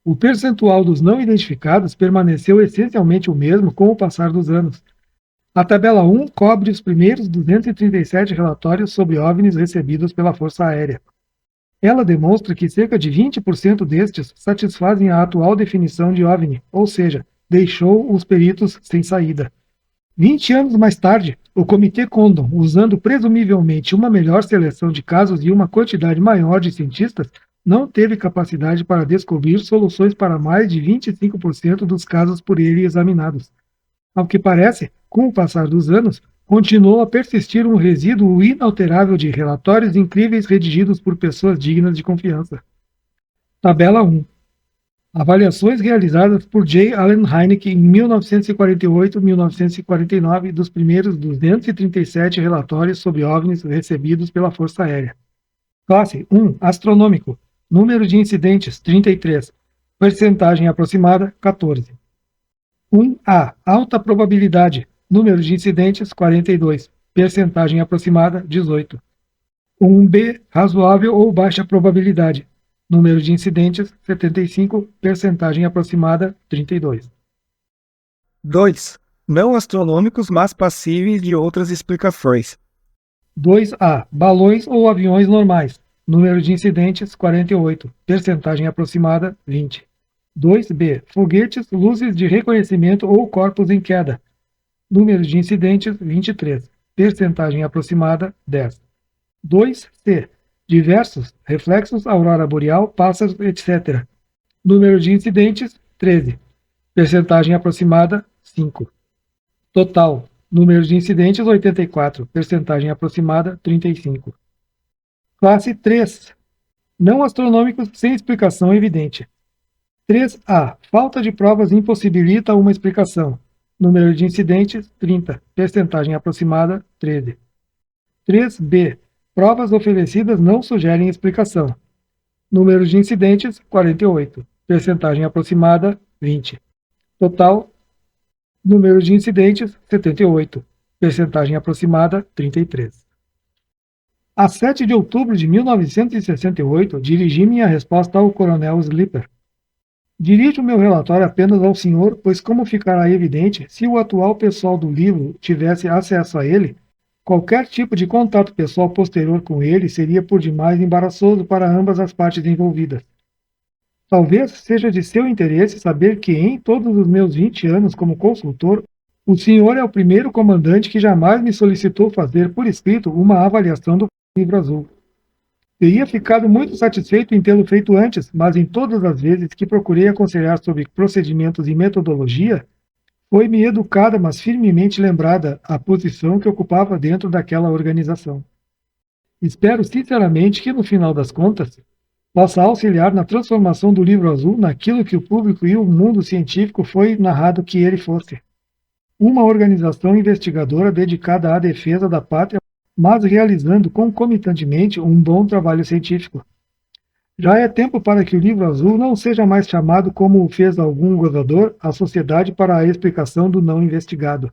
O percentual dos não identificados permaneceu essencialmente o mesmo com o passar dos anos. A tabela 1 cobre os primeiros 237 relatórios sobre OVNIs recebidos pela Força Aérea. Ela demonstra que cerca de 20% destes satisfazem a atual definição de OVNI, ou seja, deixou os peritos sem saída. 20 anos mais tarde, o Comitê Condon, usando presumivelmente uma melhor seleção de casos e uma quantidade maior de cientistas, não teve capacidade para descobrir soluções para mais de 25% dos casos por ele examinados. Ao que parece, com o passar dos anos, continuou a persistir um resíduo inalterável de relatórios incríveis redigidos por pessoas dignas de confiança. Tabela 1. Avaliações realizadas por J. Allen Hynek em 1948-1949 dos primeiros 237 relatórios sobre OVNIs recebidos pela Força Aérea. Classe 1. Astronômico. Número de incidentes, 33. Percentagem aproximada, 14. 1A. Alta probabilidade. Número de incidentes, 42. Percentagem aproximada, 18. 1B. Razoável ou baixa probabilidade. Número de incidentes, 75. Percentagem aproximada, 32. 2. Não astronômicos, mas passíveis de outras explicações. 2A. Balões ou aviões normais. Número de incidentes, 48. Percentagem aproximada, 20. 2B. Foguetes, luzes de reconhecimento ou corpos em queda. Número de incidentes, 23. Percentagem aproximada, 10. 2C. Diversos, reflexos, aurora boreal, pássaros, etc. Número de incidentes, 13. Percentagem aproximada, 5. Total. Número de incidentes, 84. Percentagem aproximada, 35. Classe 3. Não astronômicos sem explicação evidente. 3A. Falta de provas impossibilita uma explicação. Número de incidentes, 30. Percentagem aproximada, 13. 3B. Provas oferecidas não sugerem explicação. Número de incidentes, 48. Percentagem aproximada, 20. Total. Número de incidentes, 78. Percentagem aproximada, 33. A 7 de outubro de 1968, dirigi minha resposta ao coronel Slipper. Dirijo meu relatório apenas ao senhor, pois como ficará evidente, se o atual pessoal do livro tivesse acesso a ele, qualquer tipo de contato pessoal posterior com ele seria por demais embaraçoso para ambas as partes envolvidas. Talvez seja de seu interesse saber que em todos os meus 20 anos como consultor, o senhor é o primeiro comandante que jamais me solicitou fazer por escrito uma avaliação do Livro Azul. Teria ficado muito satisfeito em tê-lo feito antes, mas em todas as vezes que procurei aconselhar sobre procedimentos e metodologia, Foi-me educada, mas firmemente lembrada a posição que ocupava dentro daquela organização. Espero sinceramente que, no final das contas, possa auxiliar na transformação do Livro Azul naquilo que o público e o mundo científico foi narrado que ele fosse. Uma organização investigadora dedicada à defesa da pátria, mas realizando concomitantemente um bom trabalho científico. Já é tempo para que o Livro Azul não seja mais chamado, como o fez algum gozador, a Sociedade para a Explicação do Não Investigado.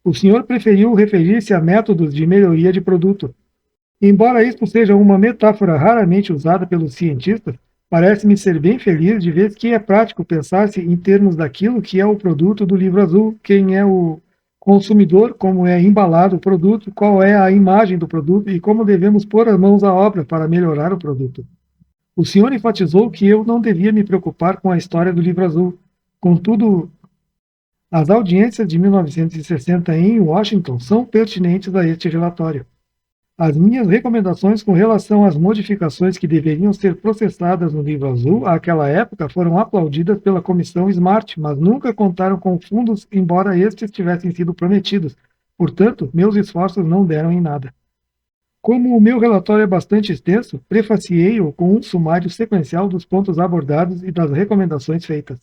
O senhor preferiu referir-se a métodos de melhoria de produto. Embora isto seja uma metáfora raramente usada pelos cientistas, parece-me ser bem feliz de ver que é prático pensar-se em termos daquilo que é o produto do Livro Azul, quem é o consumidor, como é embalado o produto, qual é a imagem do produto e como devemos pôr as mãos à obra para melhorar o produto. O senhor enfatizou que eu não devia me preocupar com a história do Livro Azul. Contudo, as audiências de 1960 em Washington são pertinentes a este relatório. As minhas recomendações com relação às modificações que deveriam ser processadas no Livro Azul àquela época foram aplaudidas pela Comissão Smart, mas nunca contaram com fundos, embora estes tivessem sido prometidos. Portanto, meus esforços não deram em nada. Como o meu relatório é bastante extenso, prefaciei-o com um sumário sequencial dos pontos abordados e das recomendações feitas.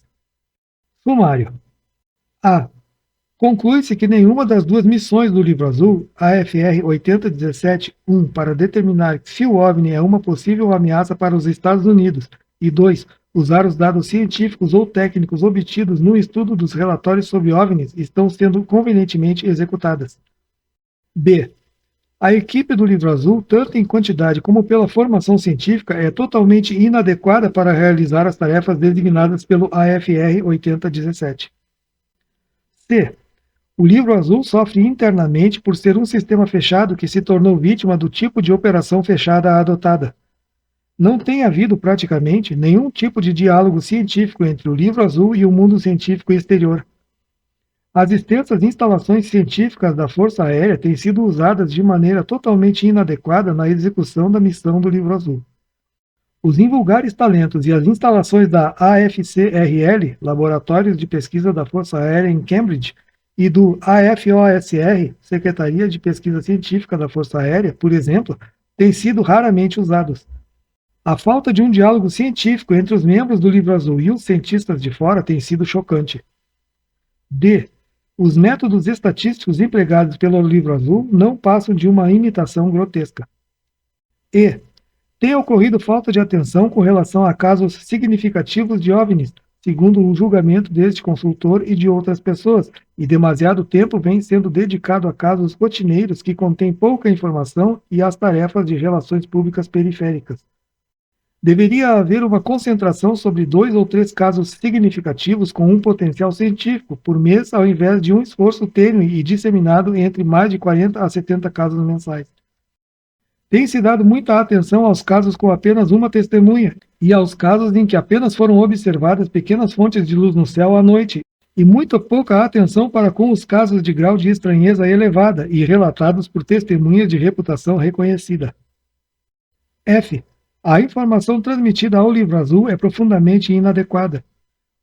Sumário. A. Conclui-se que nenhuma das duas missões do Livro Azul, AFR 8017-1, para determinar se o OVNI é uma possível ameaça para os Estados Unidos, e 2, usar os dados científicos ou técnicos obtidos no estudo dos relatórios sobre OVNIs, estão sendo convenientemente executadas. B. A equipe do Livro Azul, tanto em quantidade como pela formação científica, é totalmente inadequada para realizar as tarefas designadas pelo AFR 8017. C. O Livro Azul sofre internamente por ser um sistema fechado que se tornou vítima do tipo de operação fechada adotada. Não tem havido praticamente nenhum tipo de diálogo científico entre o Livro Azul e o mundo científico exterior. As extensas instalações científicas da Força Aérea têm sido usadas de maneira totalmente inadequada na execução da missão do Livro Azul. Os invulgares talentos e as instalações da AFCRL, Laboratórios de Pesquisa da Força Aérea em Cambridge, e do AFOSR, Secretaria de Pesquisa Científica da Força Aérea, por exemplo, têm sido raramente usados. A falta de um diálogo científico entre os membros do Livro Azul e os cientistas de fora tem sido chocante. D. Os métodos estatísticos empregados pelo Livro Azul não passam de uma imitação grotesca. E. Tem ocorrido falta de atenção com relação a casos significativos de OVNIs, segundo o julgamento deste consultor e de outras pessoas, e demasiado tempo vem sendo dedicado a casos rotineiros que contêm pouca informação e às tarefas de relações públicas periféricas. Deveria haver uma concentração sobre 2 ou 3 casos significativos com um potencial científico por mês, ao invés de um esforço tênue e disseminado entre mais de 40 a 70 casos mensais. Tem-se dado muita atenção aos casos com apenas uma testemunha e aos casos em que apenas foram observadas pequenas fontes de luz no céu à noite, e muito pouca atenção para com os casos de grau de estranheza elevada e relatados por testemunhas de reputação reconhecida. F. A informação transmitida ao Livro Azul é profundamente inadequada.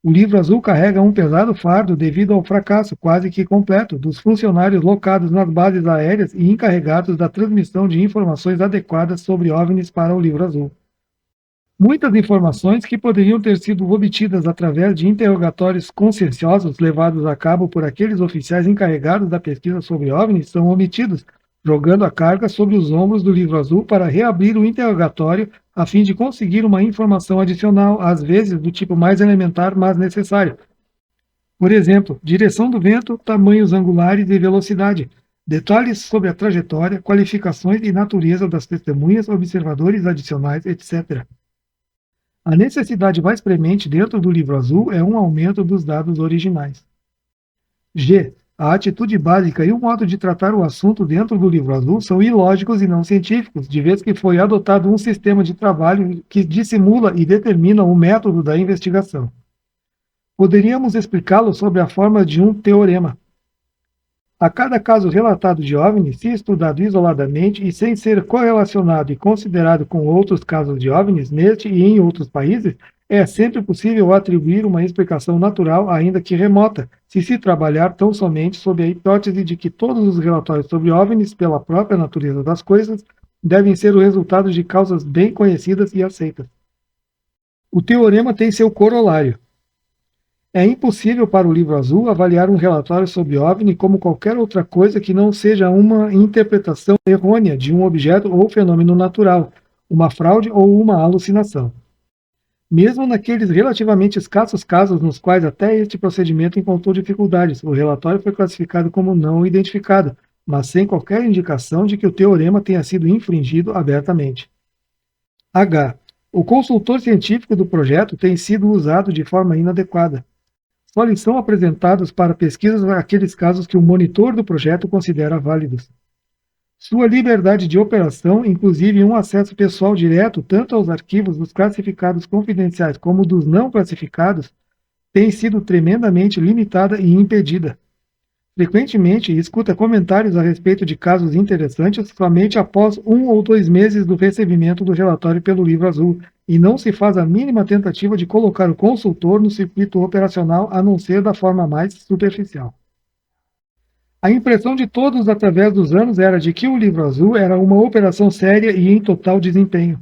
O Livro Azul carrega um pesado fardo devido ao fracasso quase que completo dos funcionários locados nas bases aéreas e encarregados da transmissão de informações adequadas sobre OVNIs para o Livro Azul. Muitas informações que poderiam ter sido obtidas através de interrogatórios conscienciosos levados a cabo por aqueles oficiais encarregados da pesquisa sobre OVNIs são omitidos, jogando a carga sobre os ombros do Livro Azul para reabrir o interrogatório a fim de conseguir uma informação adicional, às vezes do tipo mais elementar, mas necessário. Por exemplo, direção do vento, tamanhos angulares e velocidade, detalhes sobre a trajetória, qualificações e natureza das testemunhas, observadores adicionais, etc. A necessidade mais premente dentro do Livro Azul é um aumento dos dados originais. G. A atitude básica e o modo de tratar o assunto dentro do Livro Azul são ilógicos e não científicos, de vez que foi adotado um sistema de trabalho que dissimula e determina o método da investigação. Poderíamos explicá-lo sob a forma de um teorema. A cada caso relatado de OVNI, se estudado isoladamente e sem ser correlacionado e considerado com outros casos de OVNIs neste e em outros países, É sempre possível atribuir uma explicação natural, ainda que remota, se se trabalhar tão somente sob a hipótese de que todos os relatórios sobre OVNIs, pela própria natureza das coisas, devem ser o resultado de causas bem conhecidas e aceitas. O teorema tem seu corolário. É impossível para o livro azul avaliar um relatório sobre OVNI como qualquer outra coisa que não seja uma interpretação errônea de um objeto ou fenômeno natural, uma fraude ou uma alucinação. Mesmo naqueles relativamente escassos casos nos quais até este procedimento encontrou dificuldades, o relatório foi classificado como não identificado, mas sem qualquer indicação de que o teorema tenha sido infringido abertamente. H. O consultor científico do projeto tem sido usado de forma inadequada. Só lhe são apresentados para pesquisas aqueles casos que o monitor do projeto considera válidos. Sua liberdade de operação, inclusive um acesso pessoal direto tanto aos arquivos dos classificados confidenciais como dos não classificados, tem sido tremendamente limitada e impedida. Frequentemente, escuta comentários a respeito de casos interessantes somente após 1 ou 2 meses do recebimento do relatório pelo Livro Azul, e não se faz a mínima tentativa de colocar o consultor no circuito operacional a não ser da forma mais superficial. A impressão de todos através dos anos era de que o Livro Azul era uma operação séria e em total desempenho.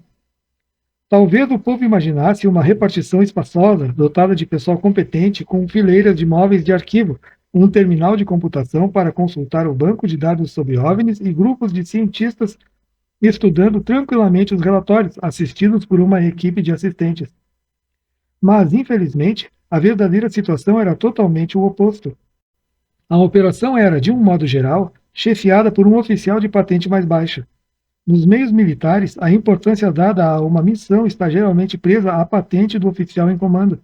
Talvez o povo imaginasse uma repartição espaçosa, dotada de pessoal competente, com fileiras de móveis de arquivo, um terminal de computação para consultar o banco de dados sobre OVNIs e grupos de cientistas estudando tranquilamente os relatórios, assistidos por uma equipe de assistentes. Mas, infelizmente, a verdadeira situação era totalmente o oposto. A operação era, de um modo geral, chefiada por um oficial de patente mais baixa. Nos meios militares, a importância dada a uma missão está geralmente presa à patente do oficial em comando.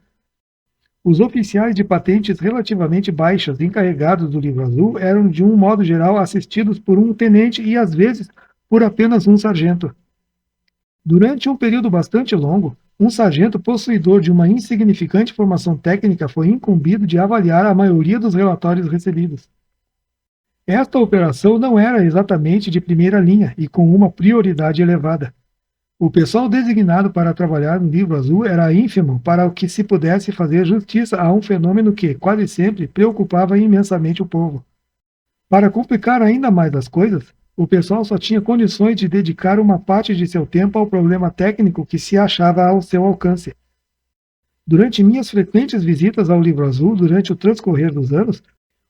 Os oficiais de patentes relativamente baixas encarregados do Livro Azul eram, de um modo geral, assistidos por um tenente e, às vezes, por apenas um sargento. Durante um período bastante longo, um sargento possuidor de uma insignificante formação técnica foi incumbido de avaliar a maioria dos relatórios recebidos. Esta operação não era exatamente de primeira linha e com uma prioridade elevada. O pessoal designado para trabalhar no Livro Azul era ínfimo para o que se pudesse fazer justiça a um fenômeno que, quase sempre, preocupava imensamente o povo. Para complicar ainda mais as coisas, o pessoal só tinha condições de dedicar uma parte de seu tempo ao problema técnico que se achava ao seu alcance. Durante minhas frequentes visitas ao Livro Azul durante o transcorrer dos anos,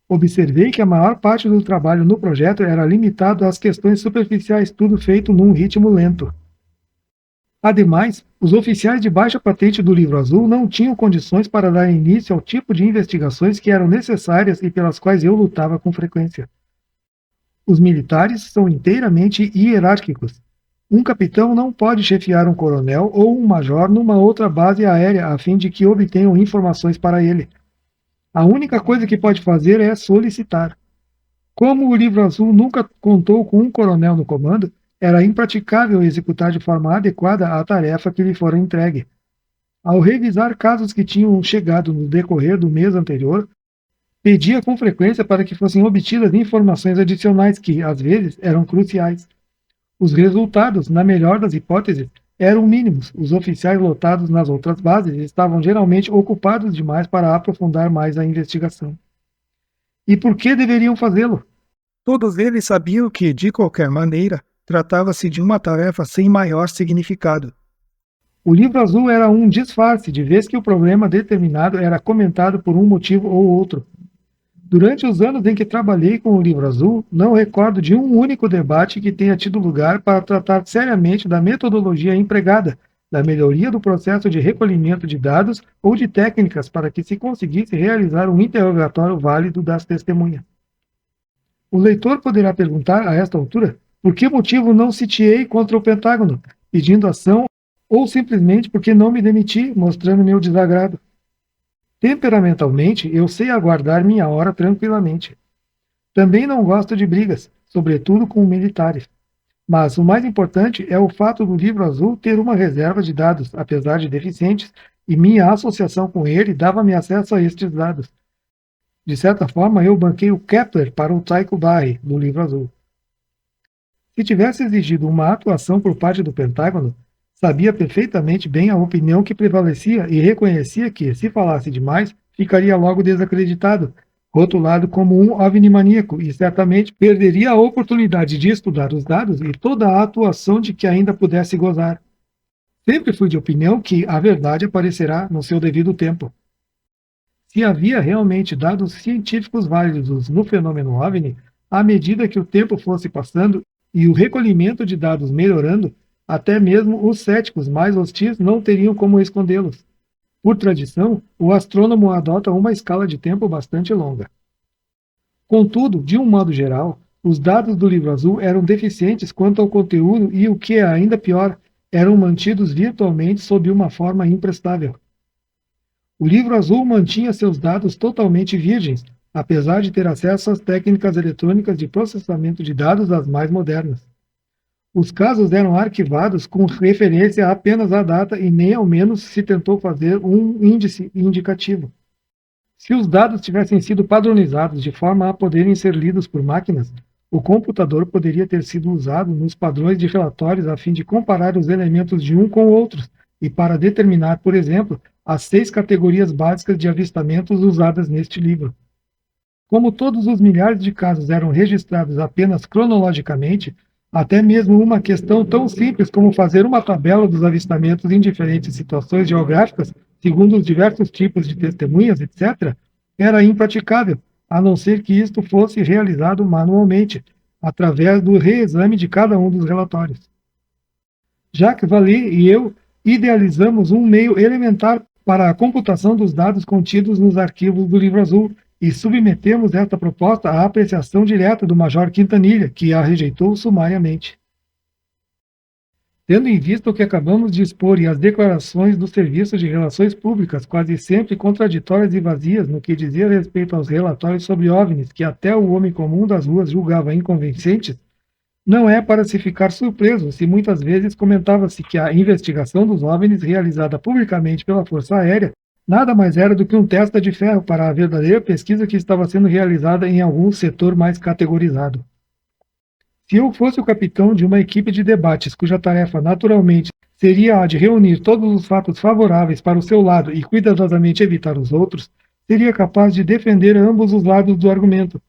observei que a maior parte do trabalho no projeto era limitado às questões superficiais, tudo feito num ritmo lento. Ademais, os oficiais de baixa patente do Livro Azul não tinham condições para dar início ao tipo de investigações que eram necessárias e pelas quais eu lutava com frequência. Os militares são inteiramente hierárquicos. Um capitão não pode chefiar um coronel ou um major numa outra base aérea a fim de que obtenham informações para ele. A única coisa que pode fazer é solicitar. Como o Livro Azul nunca contou com um coronel no comando, era impraticável executar de forma adequada a tarefa que lhe fora entregue. Ao revisar casos que tinham chegado no decorrer do mês anterior, pedia com frequência para que fossem obtidas informações adicionais que, às vezes, eram cruciais. Os resultados, na melhor das hipóteses, eram mínimos. Os oficiais lotados nas outras bases estavam geralmente ocupados demais para aprofundar mais a investigação. E por que deveriam fazê-lo? Todos eles sabiam que, de qualquer maneira, tratava-se de uma tarefa sem maior significado. O Livro Azul era um disfarce, de vez que o problema determinado era comentado por um motivo ou outro. Durante os anos em que trabalhei com o Livro Azul, não recordo de um único debate que tenha tido lugar para tratar seriamente da metodologia empregada, da melhoria do processo de recolhimento de dados ou de técnicas para que se conseguisse realizar um interrogatório válido das testemunhas. O leitor poderá perguntar, a esta altura, por que motivo não sitiei contra o Pentágono, pedindo ação, ou simplesmente porque não me demiti, mostrando meu desagrado. Temperamentalmente, eu sei aguardar minha hora tranquilamente. Também não gosto de brigas, sobretudo com militares. Mas o mais importante é o fato do Livro Azul ter uma reserva de dados, apesar de deficientes, e minha associação com ele dava-me acesso a estes dados. De certa forma, eu banquei o Kepler para o Tycho Brahe, do Livro Azul. Se tivesse exigido uma atuação por parte do Pentágono, Sabia perfeitamente bem a opinião que prevalecia e reconhecia que, se falasse demais, ficaria logo desacreditado, rotulado como um ovnimaníaco e certamente perderia a oportunidade de estudar os dados e toda a atuação de que ainda pudesse gozar. Sempre fui de opinião que a verdade aparecerá no seu devido tempo. Se havia realmente dados científicos válidos no fenômeno OVNI, à medida que o tempo fosse passando e o recolhimento de dados melhorando, até mesmo os céticos mais hostis não teriam como escondê-los. Por tradição, o astrônomo adota uma escala de tempo bastante longa. Contudo, de um modo geral, os dados do livro azul eram deficientes quanto ao conteúdo e, o que é ainda pior, eram mantidos virtualmente sob uma forma imprestável. O livro azul mantinha seus dados totalmente virgens, apesar de ter acesso às técnicas eletrônicas de processamento de dados das mais modernas. Os casos eram arquivados com referência apenas à data e nem ao menos se tentou fazer um índice indicativo. Se os dados tivessem sido padronizados de forma a poderem ser lidos por máquinas, o computador poderia ter sido usado nos padrões de relatórios a fim de comparar os elementos de um com outros e para determinar, por exemplo, as 6 categorias básicas de avistamentos usadas neste livro. Como todos os milhares de casos eram registrados apenas cronologicamente, até mesmo uma questão tão simples como fazer uma tabela dos avistamentos em diferentes situações geográficas, segundo os diversos tipos de testemunhas, etc., era impraticável, a não ser que isto fosse realizado manualmente, através do reexame de cada um dos relatórios. Jacques Vallée e eu idealizamos um meio elementar para a computação dos dados contidos nos arquivos do Livro Azul e submetemos esta proposta à apreciação direta do Major Quintanilha, que a rejeitou sumariamente. Tendo em vista o que acabamos de expor e as declarações do Serviço de Relações Públicas, quase sempre contraditórias e vazias no que dizia respeito aos relatórios sobre OVNIs que até o homem comum das ruas julgava inconvincentes, não é para se ficar surpreso se muitas vezes comentava-se que a investigação dos OVNIs realizada publicamente pela Força Aérea nada mais era do que um testa de ferro para a verdadeira pesquisa que estava sendo realizada em algum setor mais categorizado. Se eu fosse o capitão de uma equipe de debates cuja tarefa, naturalmente, seria a de reunir todos os fatos favoráveis para o seu lado e cuidadosamente evitar os outros, seria capaz de defender ambos os lados do argumento.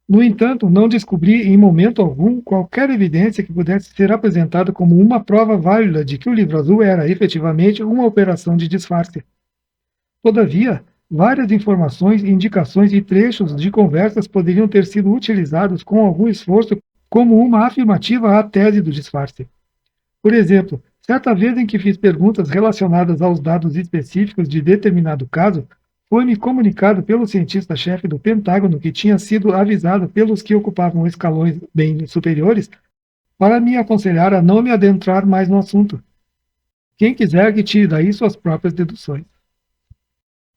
No entanto, não descobri em momento algum qualquer evidência que pudesse ser apresentada como uma prova válida de que o Livro Azul era efetivamente uma operação de disfarce. Todavia, várias informações, indicações e trechos de conversas poderiam ter sido utilizados com algum esforço como uma afirmativa à tese do disfarce. Por exemplo, certa vez em que fiz perguntas relacionadas aos dados específicos de determinado caso, foi-me comunicado pelo cientista-chefe do Pentágono que tinha sido avisado pelos que ocupavam escalões bem superiores para me aconselhar a não me adentrar mais no assunto. Quem quiser que tire daí suas próprias deduções.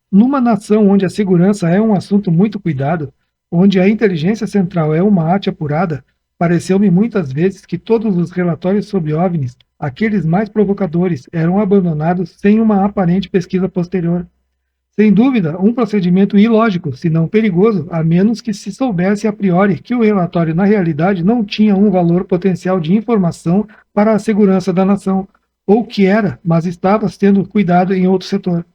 Numa nação onde a segurança é um assunto muito cuidado, onde a inteligência central é uma arte apurada, pareceu-me muitas vezes que todos os relatórios sobre OVNIs, aqueles mais provocadores, eram abandonados sem uma aparente pesquisa posterior. Sem dúvida, um procedimento ilógico, se não perigoso, a menos que se soubesse a priori que o relatório na realidade não tinha um valor potencial de informação para a segurança da nação, ou que era, mas estava sendo cuidado em outro setor.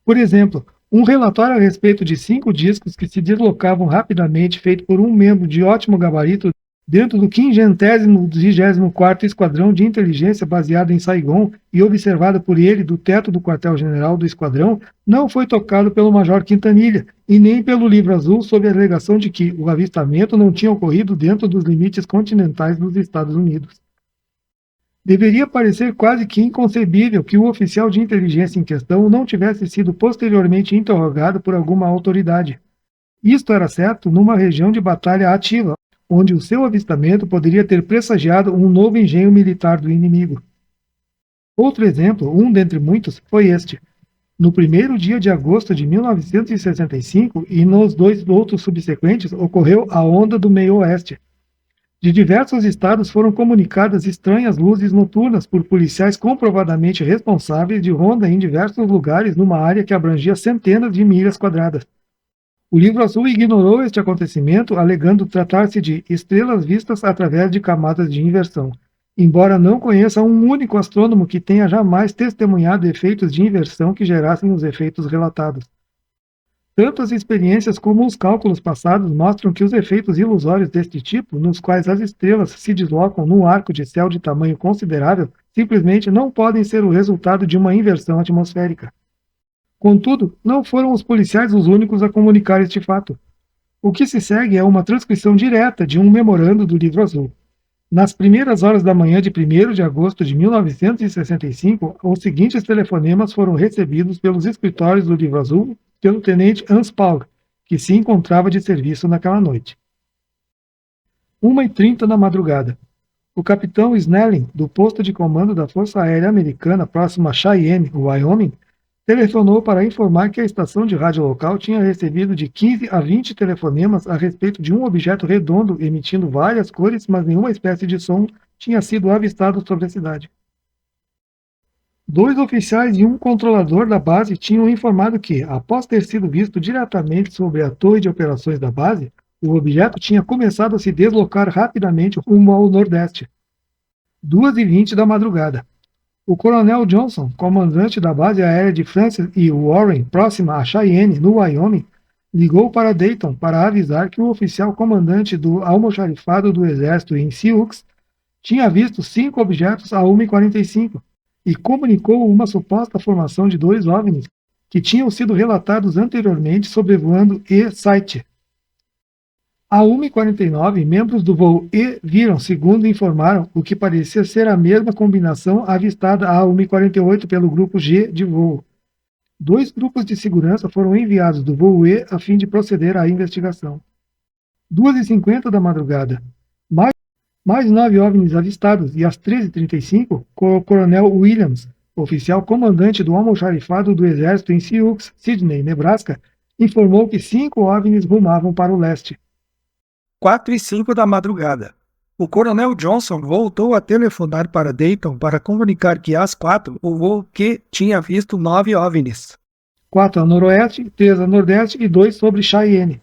Por exemplo, um relatório a respeito de 5 discos que se deslocavam rapidamente, feito por um membro de ótimo gabarito dentro do 524º Esquadrão de Inteligência baseado em Saigon e observado por ele do teto do quartel-general do esquadrão, não foi tocado pelo Major Quintanilha e nem pelo Livro Azul sob a alegação de que o avistamento não tinha ocorrido dentro dos limites continentais dos Estados Unidos. Deveria parecer quase que inconcebível que o oficial de inteligência em questão não tivesse sido posteriormente interrogado por alguma autoridade. Isto era certo numa região de batalha ativa, onde o seu avistamento poderia ter pressagiado um novo engenho militar do inimigo. Outro exemplo, um dentre muitos, foi este. No primeiro dia de agosto de 1965 e nos 2 outros subsequentes, ocorreu a Onda do Meio-Oeste. De diversos estados foram comunicadas estranhas luzes noturnas por policiais comprovadamente responsáveis de ronda em diversos lugares numa área que abrangia centenas de milhas quadradas. O Livro Azul ignorou este acontecimento, alegando tratar-se de estrelas vistas através de camadas de inversão. embora não conheça um único astrônomo que tenha jamais testemunhado efeitos de inversão que gerassem os efeitos relatados. Tanto as experiências como os cálculos passados mostram que os efeitos ilusórios deste tipo, nos quais as estrelas se deslocam num arco de céu de tamanho considerável, simplesmente não podem ser o resultado de uma inversão atmosférica. Contudo, não foram os policiais os únicos a comunicar este fato. O que se segue é uma transcrição direta de um memorando do Livro Azul. Nas primeiras horas da manhã de 1º de agosto de 1965, os seguintes telefonemas foram recebidos pelos escritórios do Livro Azul pelo tenente Hans Paul, que se encontrava de serviço naquela noite. 1h30 da madrugada. O capitão Snelling, do posto de comando da Força Aérea Americana próximo a Cheyenne, Wyoming, telefonou para informar que a estação de rádio local tinha recebido de 15 a 20 telefonemas a respeito de um objeto redondo emitindo várias cores, mas nenhuma espécie de som tinha sido avistado sobre a cidade. 2 oficiais e um controlador da base tinham informado que, após ter sido visto diretamente sobre a torre de operações da base, o objeto tinha começado a se deslocar rapidamente rumo ao nordeste. 2h20 da madrugada. O coronel Johnson, comandante da base aérea de Francis e Warren, próxima a Cheyenne, no Wyoming, ligou para Dayton para avisar que o oficial comandante do almoxarifado do exército em Sioux tinha visto 5 objetos a 1h45 e comunicou uma suposta formação de 2 OVNIs que tinham sido relatados anteriormente sobrevoando E-Site. A 1h49, membros do voo E viram, segundo informaram, o que parecia ser a mesma combinação avistada a 1h48 pelo grupo G de voo. 2 grupos de segurança foram enviados do voo E a fim de proceder à investigação. 2h50 da madrugada. Mais 9 OVNIs avistados e às 13h35, o coronel Williams, oficial comandante do almoxarifado do exército em Sioux, Sidney, Nebraska, informou que 5 OVNIs rumavam para o leste. 4h05 da madrugada. O coronel Johnson voltou a telefonar para Dayton para comunicar que às 4 o voo Q tinha visto 9 OVNIs. 4 a noroeste, 3 a nordeste e 2 sobre Cheyenne.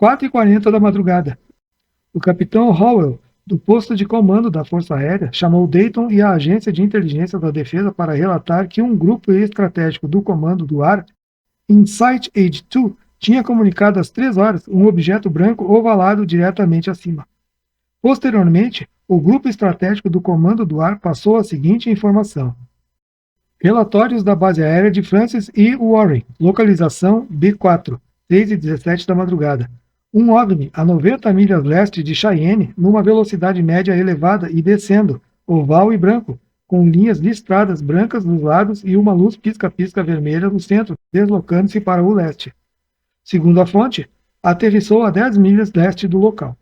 4h40 da madrugada. O capitão Howell, do posto de comando da Força Aérea, chamou Dayton e a Agência de Inteligência da Defesa para relatar que um grupo estratégico do Comando do Ar, Insight Age 2, tinha comunicado às 3 horas um objeto branco ovalado diretamente acima. Posteriormente, o grupo estratégico do Comando do Ar passou a seguinte informação. Relatórios da base aérea de Francis e Warren, localização B4, 3h17 da madrugada. Um OVNI a 90 milhas leste de Cheyenne, numa velocidade média elevada e descendo, oval e branco, com linhas listradas brancas nos lados e uma luz pisca-pisca vermelha no centro, deslocando-se para o leste. Segundo a fonte, aterrissou a 10 milhas leste do local.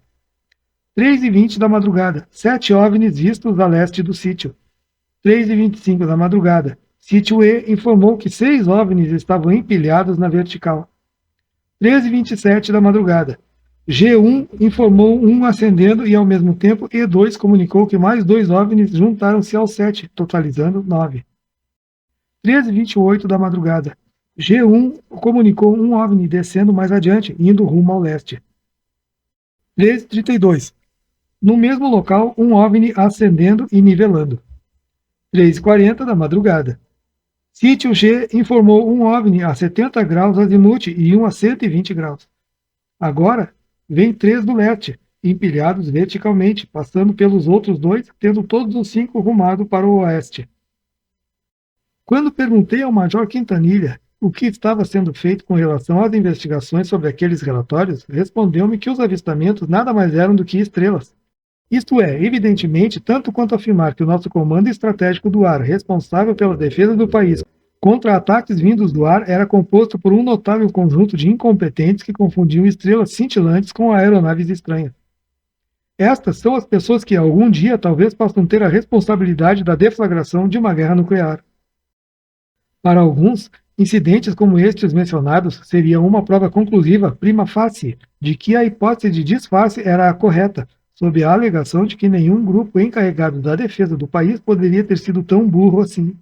3h20 da madrugada, 7 OVNIs vistos a leste do sítio. 3h25 da madrugada, sítio E informou que 6 OVNIs estavam empilhados na vertical. 13h27 da madrugada, G1 informou um ascendendo e ao mesmo tempo E2 comunicou que mais 2 OVNIs juntaram-se aos 7, totalizando 9. 13h28 da madrugada, G1 comunicou um OVNI descendo mais adiante, indo rumo ao leste. 13h32. No mesmo local, um OVNI ascendendo e nivelando. 3h40 da madrugada. Sítio G informou um OVNI a 70 graus azimuth e um a 120 graus. Agora, vem 3 do leste, empilhados verticalmente, passando pelos outros 2, tendo todos os 5 rumado para o oeste. Quando perguntei ao Major Quintanilha o que estava sendo feito com relação às investigações sobre aqueles relatórios, respondeu-me que os avistamentos nada mais eram do que estrelas. Isto é, evidentemente, tanto quanto afirmar que o nosso Comando Estratégico do Ar, responsável pela defesa do país contra ataques vindos do ar, era composto por um notável conjunto de incompetentes que confundiam estrelas cintilantes com aeronaves estranhas. Estas são as pessoas que algum dia talvez possam ter a responsabilidade da deflagração de uma guerra nuclear. Para alguns, incidentes como estes mencionados seriam uma prova conclusiva, prima facie, de que a hipótese de disfarce era a correta, sob a alegação de que nenhum grupo encarregado da defesa do país poderia ter sido tão burro assim.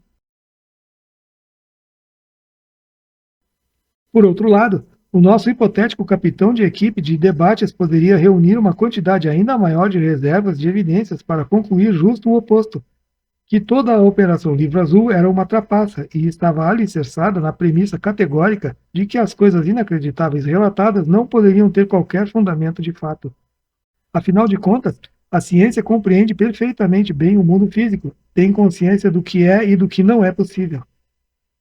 Por outro lado, o nosso hipotético capitão de equipe de debates poderia reunir uma quantidade ainda maior de reservas de evidências para concluir justo o oposto, que toda a Operação Livro Azul era uma trapaça e estava alicerçada na premissa categórica de que as coisas inacreditáveis relatadas não poderiam ter qualquer fundamento de fato. Afinal de contas, a ciência compreende perfeitamente bem o mundo físico, tem consciência do que é e do que não é possível.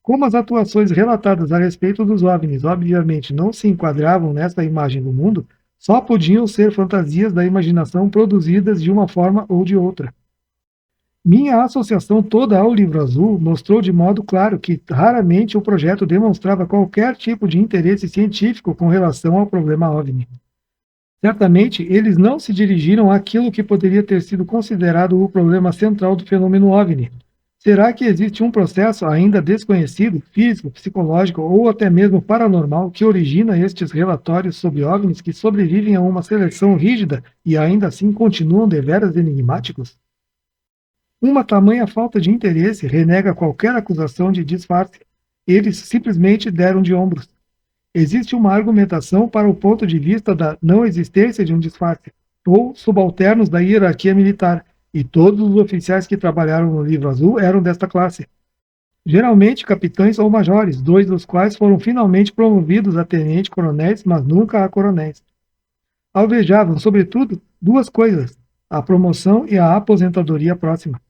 Como as atuações relatadas a respeito dos OVNIs obviamente não se enquadravam nessa imagem do mundo, só podiam ser fantasias da imaginação produzidas de uma forma ou de outra. Minha associação toda ao Livro Azul mostrou de modo claro que raramente o projeto demonstrava qualquer tipo de interesse científico com relação ao problema OVNI. Certamente, eles não se dirigiram àquilo que poderia ter sido considerado o problema central do fenômeno OVNI. Será que existe um processo ainda desconhecido, físico, psicológico ou até mesmo paranormal, que origina estes relatórios sobre OVNIs que sobrevivem a uma seleção rígida e ainda assim continuam deveras enigmáticos? Uma tamanha falta de interesse renega qualquer acusação de disfarce. Eles simplesmente deram de ombros. Existe uma argumentação para o ponto de vista da não existência de um disfarce, ou subalternos da hierarquia militar, e todos os oficiais que trabalharam no Livro Azul eram desta classe. Geralmente capitães ou majores, dois dos quais foram finalmente promovidos a tenente-coronéis, mas nunca a coronéis. Alvejavam, sobretudo, duas coisas, a promoção e a aposentadoria próxima.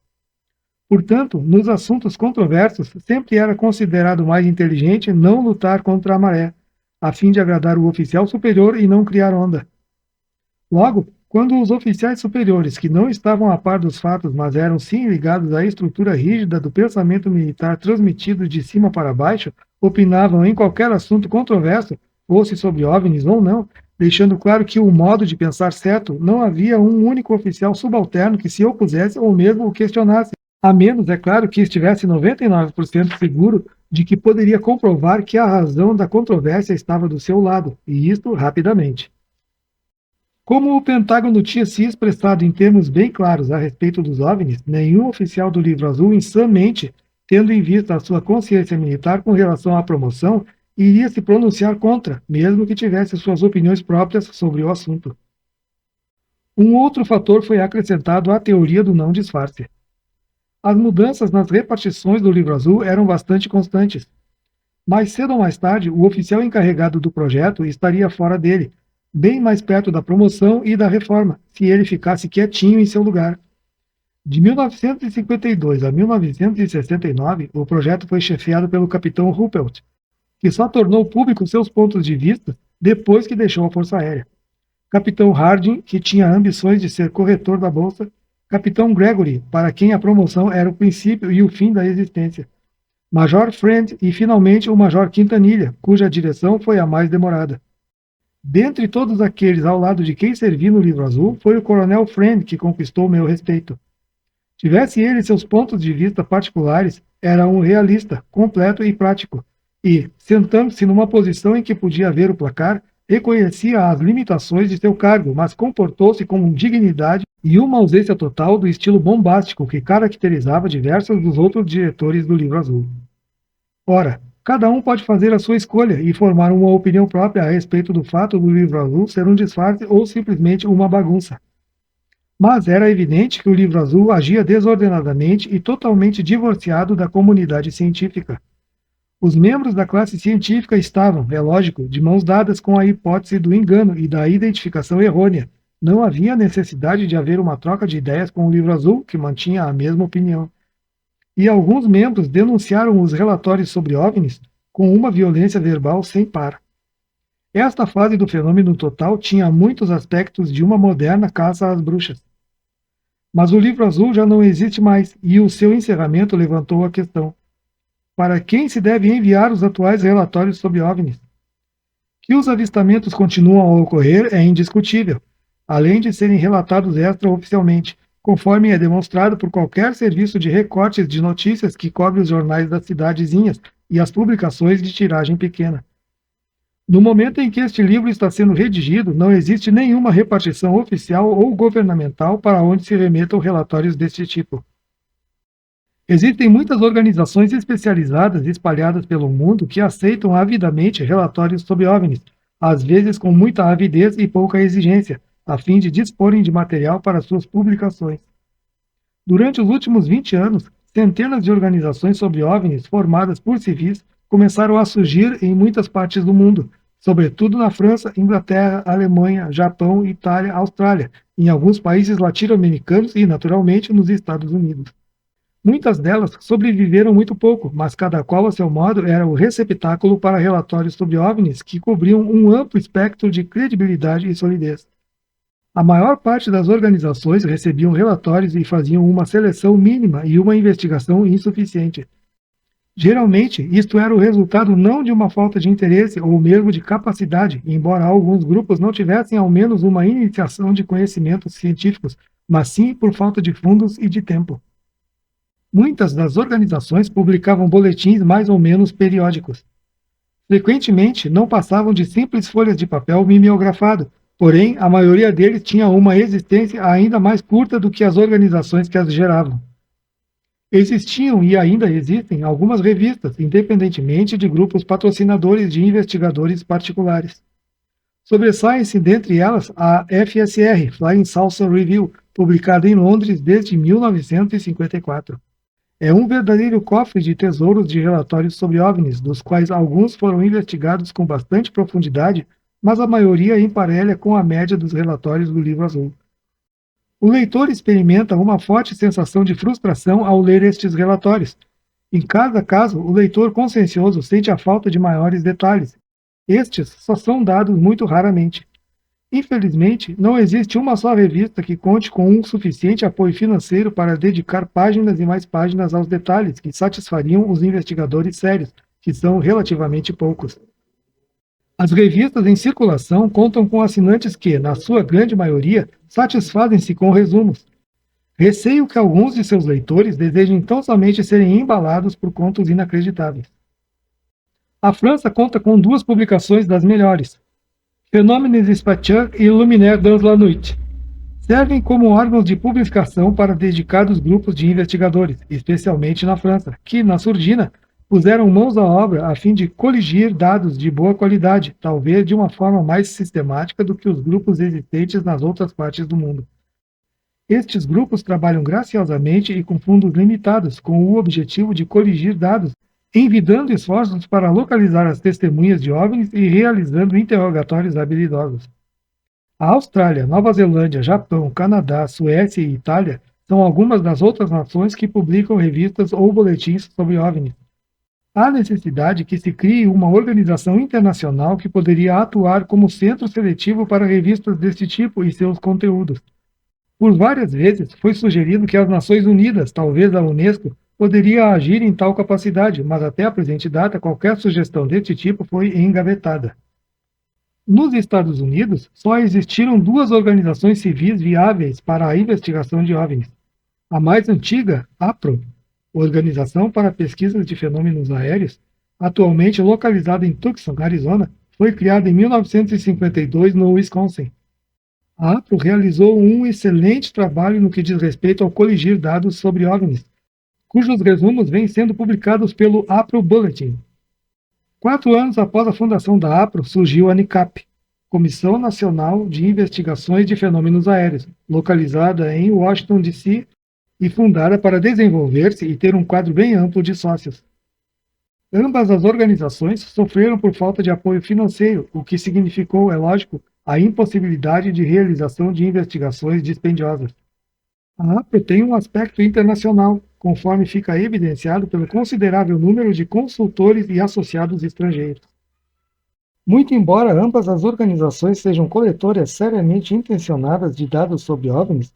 Portanto, nos assuntos controversos, sempre era considerado mais inteligente não lutar contra a maré, a fim de agradar o oficial superior e não criar onda. Logo, quando os oficiais superiores, que não estavam a par dos fatos, mas eram sim ligados à estrutura rígida do pensamento militar transmitido de cima para baixo, opinavam em qualquer assunto controverso, fosse sobre OVNIs ou não, deixando claro que o modo de pensar certo, não havia um único oficial subalterno que se opusesse ou mesmo o questionasse, a menos, é claro, que estivesse 99% seguro de que poderia comprovar que a razão da controvérsia estava do seu lado, e isto rapidamente. Como o Pentágono tinha se expressado em termos bem claros a respeito dos OVNIs, nenhum oficial do Livro Azul, insanmente, tendo em vista a sua consciência militar com relação à promoção, iria se pronunciar contra, mesmo que tivesse suas opiniões próprias sobre o assunto. Um outro fator foi acrescentado à teoria do não disfarce. As mudanças nas repartições do Livro Azul eram bastante constantes. Mais cedo ou mais tarde, o oficial encarregado do projeto estaria fora dele, bem mais perto da promoção e da reforma, se ele ficasse quietinho em seu lugar. De 1952 a 1969, o projeto foi chefiado pelo capitão Ruppelt, que só tornou público seus pontos de vista depois que deixou a Força Aérea. Capitão Harding, que tinha ambições de ser corretor da Bolsa, Capitão Gregory, para quem a promoção era o princípio e o fim da existência, Major Friend e, finalmente, o Major Quintanilha, cuja direção foi a mais demorada. Dentre todos aqueles ao lado de quem servi no Livro Azul, foi o Coronel Friend que conquistou meu respeito. Tivesse ele seus pontos de vista particulares, era um realista, completo e prático, e, sentando-se numa posição em que podia ver o placar, reconhecia as limitações de seu cargo, mas comportou-se com dignidade e uma ausência total do estilo bombástico que caracterizava diversos dos outros diretores do Livro Azul. Ora, cada um pode fazer a sua escolha e formar uma opinião própria a respeito do fato do Livro Azul ser um disfarce ou simplesmente uma bagunça. Mas era evidente que o Livro Azul agia desordenadamente e totalmente divorciado da comunidade científica. Os membros da classe científica estavam, é lógico, de mãos dadas com a hipótese do engano e da identificação errônea. Não havia necessidade de haver uma troca de ideias com o Livro Azul, que mantinha a mesma opinião. E alguns membros denunciaram os relatórios sobre OVNIs com uma violência verbal sem par. Esta fase do fenômeno total tinha muitos aspectos de uma moderna caça às bruxas. Mas o Livro Azul já não existe mais, e o seu encerramento levantou a questão: para quem se deve enviar os atuais relatórios sobre OVNIs? Que os avistamentos continuam a ocorrer é indiscutível, além de serem relatados extraoficialmente, conforme é demonstrado por qualquer serviço de recortes de notícias que cobre os jornais das cidadezinhas e as publicações de tiragem pequena. No momento em que este livro está sendo redigido, não existe nenhuma repartição oficial ou governamental para onde se remetam relatórios deste tipo. Existem muitas organizações especializadas espalhadas pelo mundo que aceitam avidamente relatórios sobre OVNIs, às vezes com muita avidez e pouca exigência, a fim de disporem de material para suas publicações. Durante os últimos 20 anos, centenas de organizações sobre OVNIs formadas por civis começaram a surgir em muitas partes do mundo, sobretudo na França, Inglaterra, Alemanha, Japão, Itália, Austrália, em alguns países latino-americanos e, naturalmente, nos Estados Unidos. Muitas delas sobreviveram muito pouco, mas cada qual a seu modo era o receptáculo para relatórios sobre OVNIs que cobriam um amplo espectro de credibilidade e solidez. A maior parte das organizações recebiam relatórios e faziam uma seleção mínima e uma investigação insuficiente. Geralmente, isto era o resultado não de uma falta de interesse ou mesmo de capacidade, embora alguns grupos não tivessem ao menos uma iniciação de conhecimentos científicos, mas sim por falta de fundos e de tempo. Muitas das organizações publicavam boletins mais ou menos periódicos. Frequentemente, não passavam de simples folhas de papel mimeografado, porém, a maioria deles tinha uma existência ainda mais curta do que as organizações que as geravam. Existiam e ainda existem algumas revistas, independentemente de grupos patrocinadores de investigadores particulares. Sobressai-se dentre elas a FSR, Flying Saucer Review, publicada em Londres desde 1954. É um verdadeiro cofre de tesouros de relatórios sobre OVNIs, dos quais alguns foram investigados com bastante profundidade, mas a maioria emparelha com a média dos relatórios do Livro Azul. O leitor experimenta uma forte sensação de frustração ao ler estes relatórios. Em cada caso, o leitor consciencioso sente a falta de maiores detalhes. Estes só são dados muito raramente. Infelizmente, não existe uma só revista que conte com um suficiente apoio financeiro para dedicar páginas e mais páginas aos detalhes que satisfariam os investigadores sérios, que são relativamente poucos. As revistas em circulação contam com assinantes que, na sua grande maioria, satisfazem-se com resumos. Receio que alguns de seus leitores desejem tão somente serem embalados por contos inacreditáveis. A França conta com 2 publicações das melhores, Phénomènes Spatiaux e Luminaire dans la Nuit. Servem como órgãos de publicação para dedicados grupos de investigadores, especialmente na França, que, na surdina, puseram mãos à obra a fim de coligir dados de boa qualidade, talvez de uma forma mais sistemática do que os grupos existentes nas outras partes do mundo. Estes grupos trabalham graciosamente e com fundos limitados, com o objetivo de coligir dados, envidando esforços para localizar as testemunhas de OVNIs e realizando interrogatórios habilidosos. A Austrália, Nova Zelândia, Japão, Canadá, Suécia e Itália são algumas das outras nações que publicam revistas ou boletins sobre OVNIs. Há necessidade que se crie uma organização internacional que poderia atuar como centro seletivo para revistas deste tipo e seus conteúdos. Por várias vezes foi sugerido que as Nações Unidas, talvez a Unesco, poderia agir em tal capacidade, mas até a presente data qualquer sugestão deste tipo foi engavetada. Nos Estados Unidos, só existiram 2 organizações civis viáveis para a investigação de OVNIs. A mais antiga, APRO, Organização para Pesquisas de Fenômenos Aéreos, atualmente localizada em Tucson, Arizona, foi criada em 1952 no Wisconsin. A APRO realizou um excelente trabalho no que diz respeito ao coligir dados sobre OVNIs, cujos resumos vêm sendo publicados pelo APRO Bulletin. 4 anos após a fundação da APRO, surgiu a NICAP, Comissão Nacional de Investigações de Fenômenos Aéreos, localizada em Washington, D.C., e fundada para desenvolver-se e ter um quadro bem amplo de sócios. Ambas as organizações sofreram por falta de apoio financeiro, o que significou, é lógico, a impossibilidade de realização de investigações dispendiosas. A APRO tem um aspecto internacional, conforme fica evidenciado pelo considerável número de consultores e associados estrangeiros. Muito embora ambas as organizações sejam coletoras seriamente intencionadas de dados sobre OVNIs,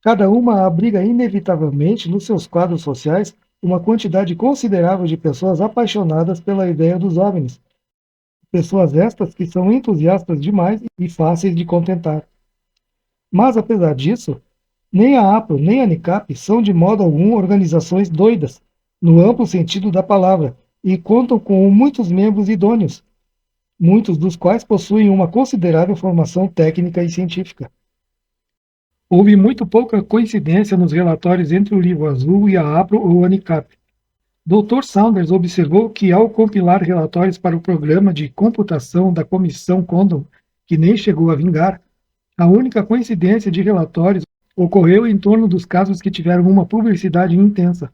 cada uma abriga inevitavelmente nos seus quadros sociais uma quantidade considerável de pessoas apaixonadas pela ideia dos OVNIs. Pessoas estas que são entusiastas demais e fáceis de contentar. Mas, apesar disso, nem a APRO nem a NICAP são de modo algum organizações doidas, no amplo sentido da palavra, e contam com muitos membros idôneos, muitos dos quais possuem uma considerável formação técnica e científica. Houve muito pouca coincidência nos relatórios entre o Livro Azul e a APRO ou ANICAP. Dr. Saunders observou que, ao compilar relatórios para o programa de computação da Comissão Condon, que nem chegou a vingar, a única coincidência de relatórios ocorreu em torno dos casos que tiveram uma publicidade intensa.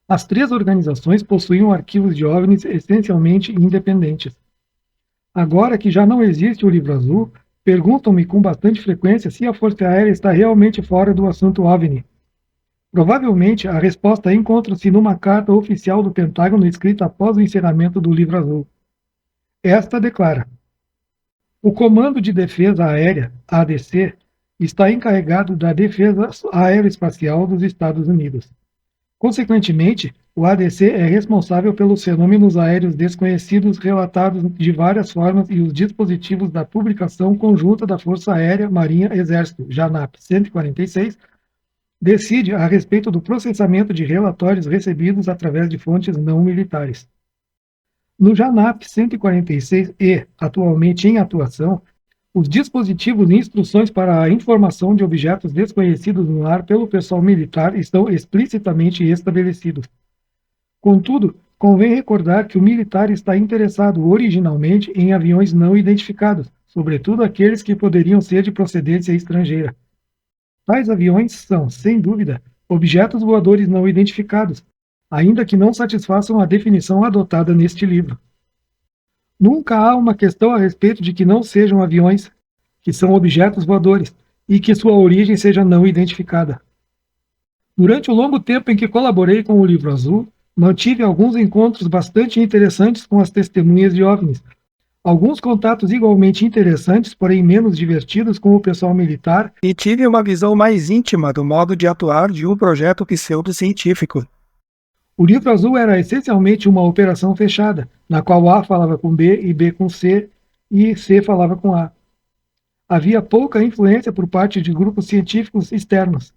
As três organizações possuíam arquivos de OVNIs essencialmente independentes. Agora que já não existe o Livro Azul, perguntam-me com bastante frequência se a Força Aérea está realmente fora do assunto OVNI. Provavelmente, a resposta encontra-se numa carta oficial do Pentágono escrita após o encerramento do Livro Azul. Esta declara: o Comando de Defesa Aérea, ADC, está encarregado da defesa aeroespacial dos Estados Unidos. Consequentemente, o ADC é responsável pelos fenômenos aéreos desconhecidos relatados de várias formas e os dispositivos da Publicação Conjunta da Força Aérea, Marinha, Exército, JANAP 146, decide a respeito do processamento de relatórios recebidos através de fontes não militares. No JANAP 146-E, atualmente em atuação, os dispositivos e instruções para a informação de objetos desconhecidos no ar pelo pessoal militar estão explicitamente estabelecidos. Contudo, convém recordar que o militar está interessado originalmente em aviões não identificados, sobretudo aqueles que poderiam ser de procedência estrangeira. Tais aviões são, sem dúvida, objetos voadores não identificados, ainda que não satisfaçam a definição adotada neste livro. Nunca há uma questão a respeito de que não sejam aviões, que são objetos voadores, e que sua origem seja não identificada. Durante o longo tempo em que colaborei com o Livro Azul, mantive alguns encontros bastante interessantes com as testemunhas de OVNIs, alguns contatos igualmente interessantes, porém menos divertidos, com o pessoal militar, E tive uma visão mais íntima do modo de atuar de um projeto pseudocientífico. O Livro Azul era essencialmente uma operação fechada, na qual A falava com B e B com C, e C falava com A. Havia pouca influência por parte de grupos científicos externos.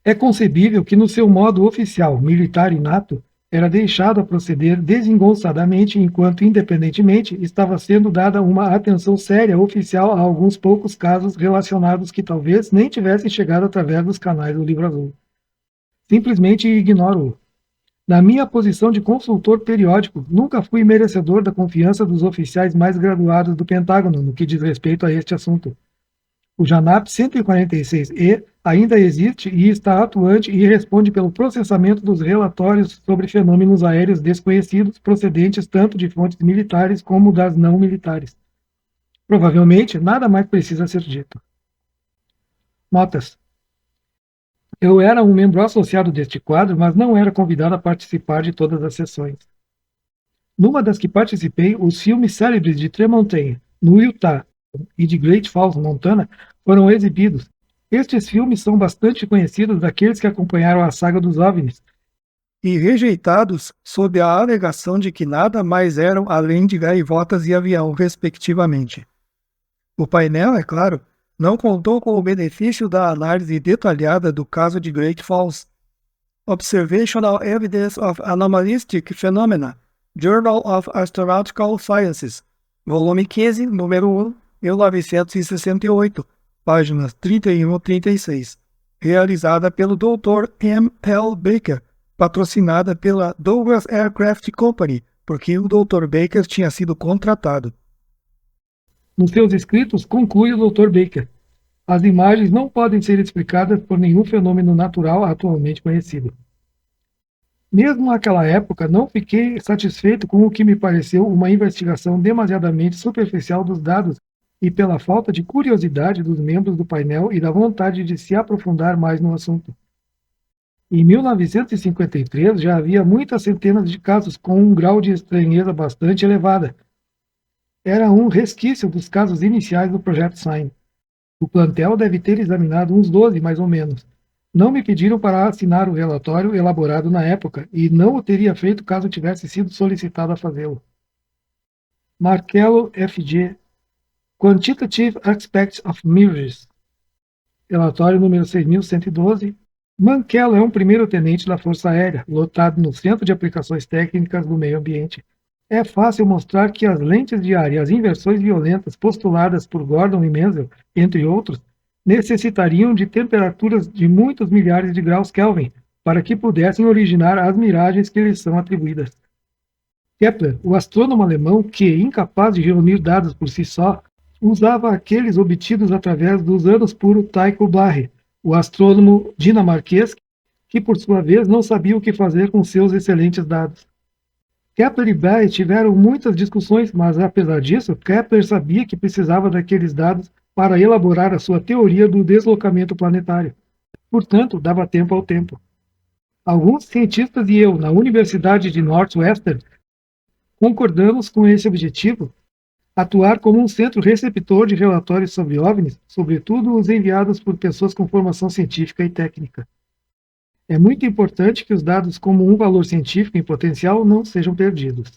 É concebível que, no seu modo oficial, militar inato, era deixado a proceder desengonçadamente enquanto, independentemente, estava sendo dada uma atenção séria oficial a alguns poucos casos relacionados que talvez nem tivessem chegado através dos canais do Livro Azul. Simplesmente ignoro-o. Na minha posição de consultor periódico, nunca fui merecedor da confiança dos oficiais mais graduados do Pentágono no que diz respeito a este assunto. O JANAP 146-E ainda existe e está atuante e responde pelo processamento dos relatórios sobre fenômenos aéreos desconhecidos procedentes tanto de fontes militares como das não militares. Provavelmente, nada mais precisa ser dito. Notas. Eu era um membro associado deste quadro, mas não era convidado a participar de todas as sessões. Numa das que participei, os filmes célebres de Tremontaine, no Utah, e de Great Falls, Montana, foram exibidos. Estes filmes são bastante conhecidos daqueles que acompanharam a saga dos OVNIs, E rejeitados sob a alegação de que nada mais eram além de gaivotas e avião, respectivamente. O painel, é claro, não contou com o benefício da análise detalhada do caso de Great Falls. Observational Evidence of Anomalistic Phenomena, Journal of Astronautical Sciences, volume 15, número 1, 1968, páginas 31 a 36, realizada pelo Dr. M. L. Baker, patrocinada pela Douglas Aircraft Company, porque o Dr. Baker tinha sido contratado. Nos seus escritos, conclui o Dr. Baker: as imagens não podem ser explicadas por nenhum fenômeno natural atualmente conhecido. Mesmo naquela época, não fiquei satisfeito com o que me pareceu uma investigação demasiadamente superficial dos dados e pela falta de curiosidade dos membros do painel e da vontade de se aprofundar mais no assunto. Em 1953, já havia muitas centenas de casos com um grau de estranheza bastante elevada. Era um resquício dos casos iniciais do Projeto Sign. O plantel deve ter examinado uns 12, mais ou menos. Não me pediram para assinar o relatório elaborado na época e não o teria feito caso tivesse sido solicitado a fazê-lo. Markello, F.G. Quantitative Aspects of Mirrors. Relatório número 6112. Markello é um primeiro-tenente da Força Aérea, lotado no Centro de Aplicações Técnicas do Meio Ambiente. É fácil mostrar que as lentes de ar e as inversões violentas postuladas por Gordon e Menzel, entre outros, necessitariam de temperaturas de muitos milhares de graus Kelvin para que pudessem originar as miragens que lhes são atribuídas. Kepler, o astrônomo alemão que, incapaz de reunir dados por si só, usava aqueles obtidos através dos anos por Tycho Brahe, o astrônomo dinamarquês que, por sua vez, não sabia o que fazer com seus excelentes dados. Kepler e Brahe tiveram muitas discussões, mas, apesar disso, Kepler sabia que precisava daqueles dados para elaborar a sua teoria do deslocamento planetário. Portanto, dava tempo ao tempo. Alguns cientistas e eu, na Universidade de Northwestern, concordamos com esse objetivo, atuar como um centro receptor de relatórios sobre OVNIs, sobretudo os enviados por pessoas com formação científica e técnica. É muito importante que os dados como um valor científico em potencial não sejam perdidos.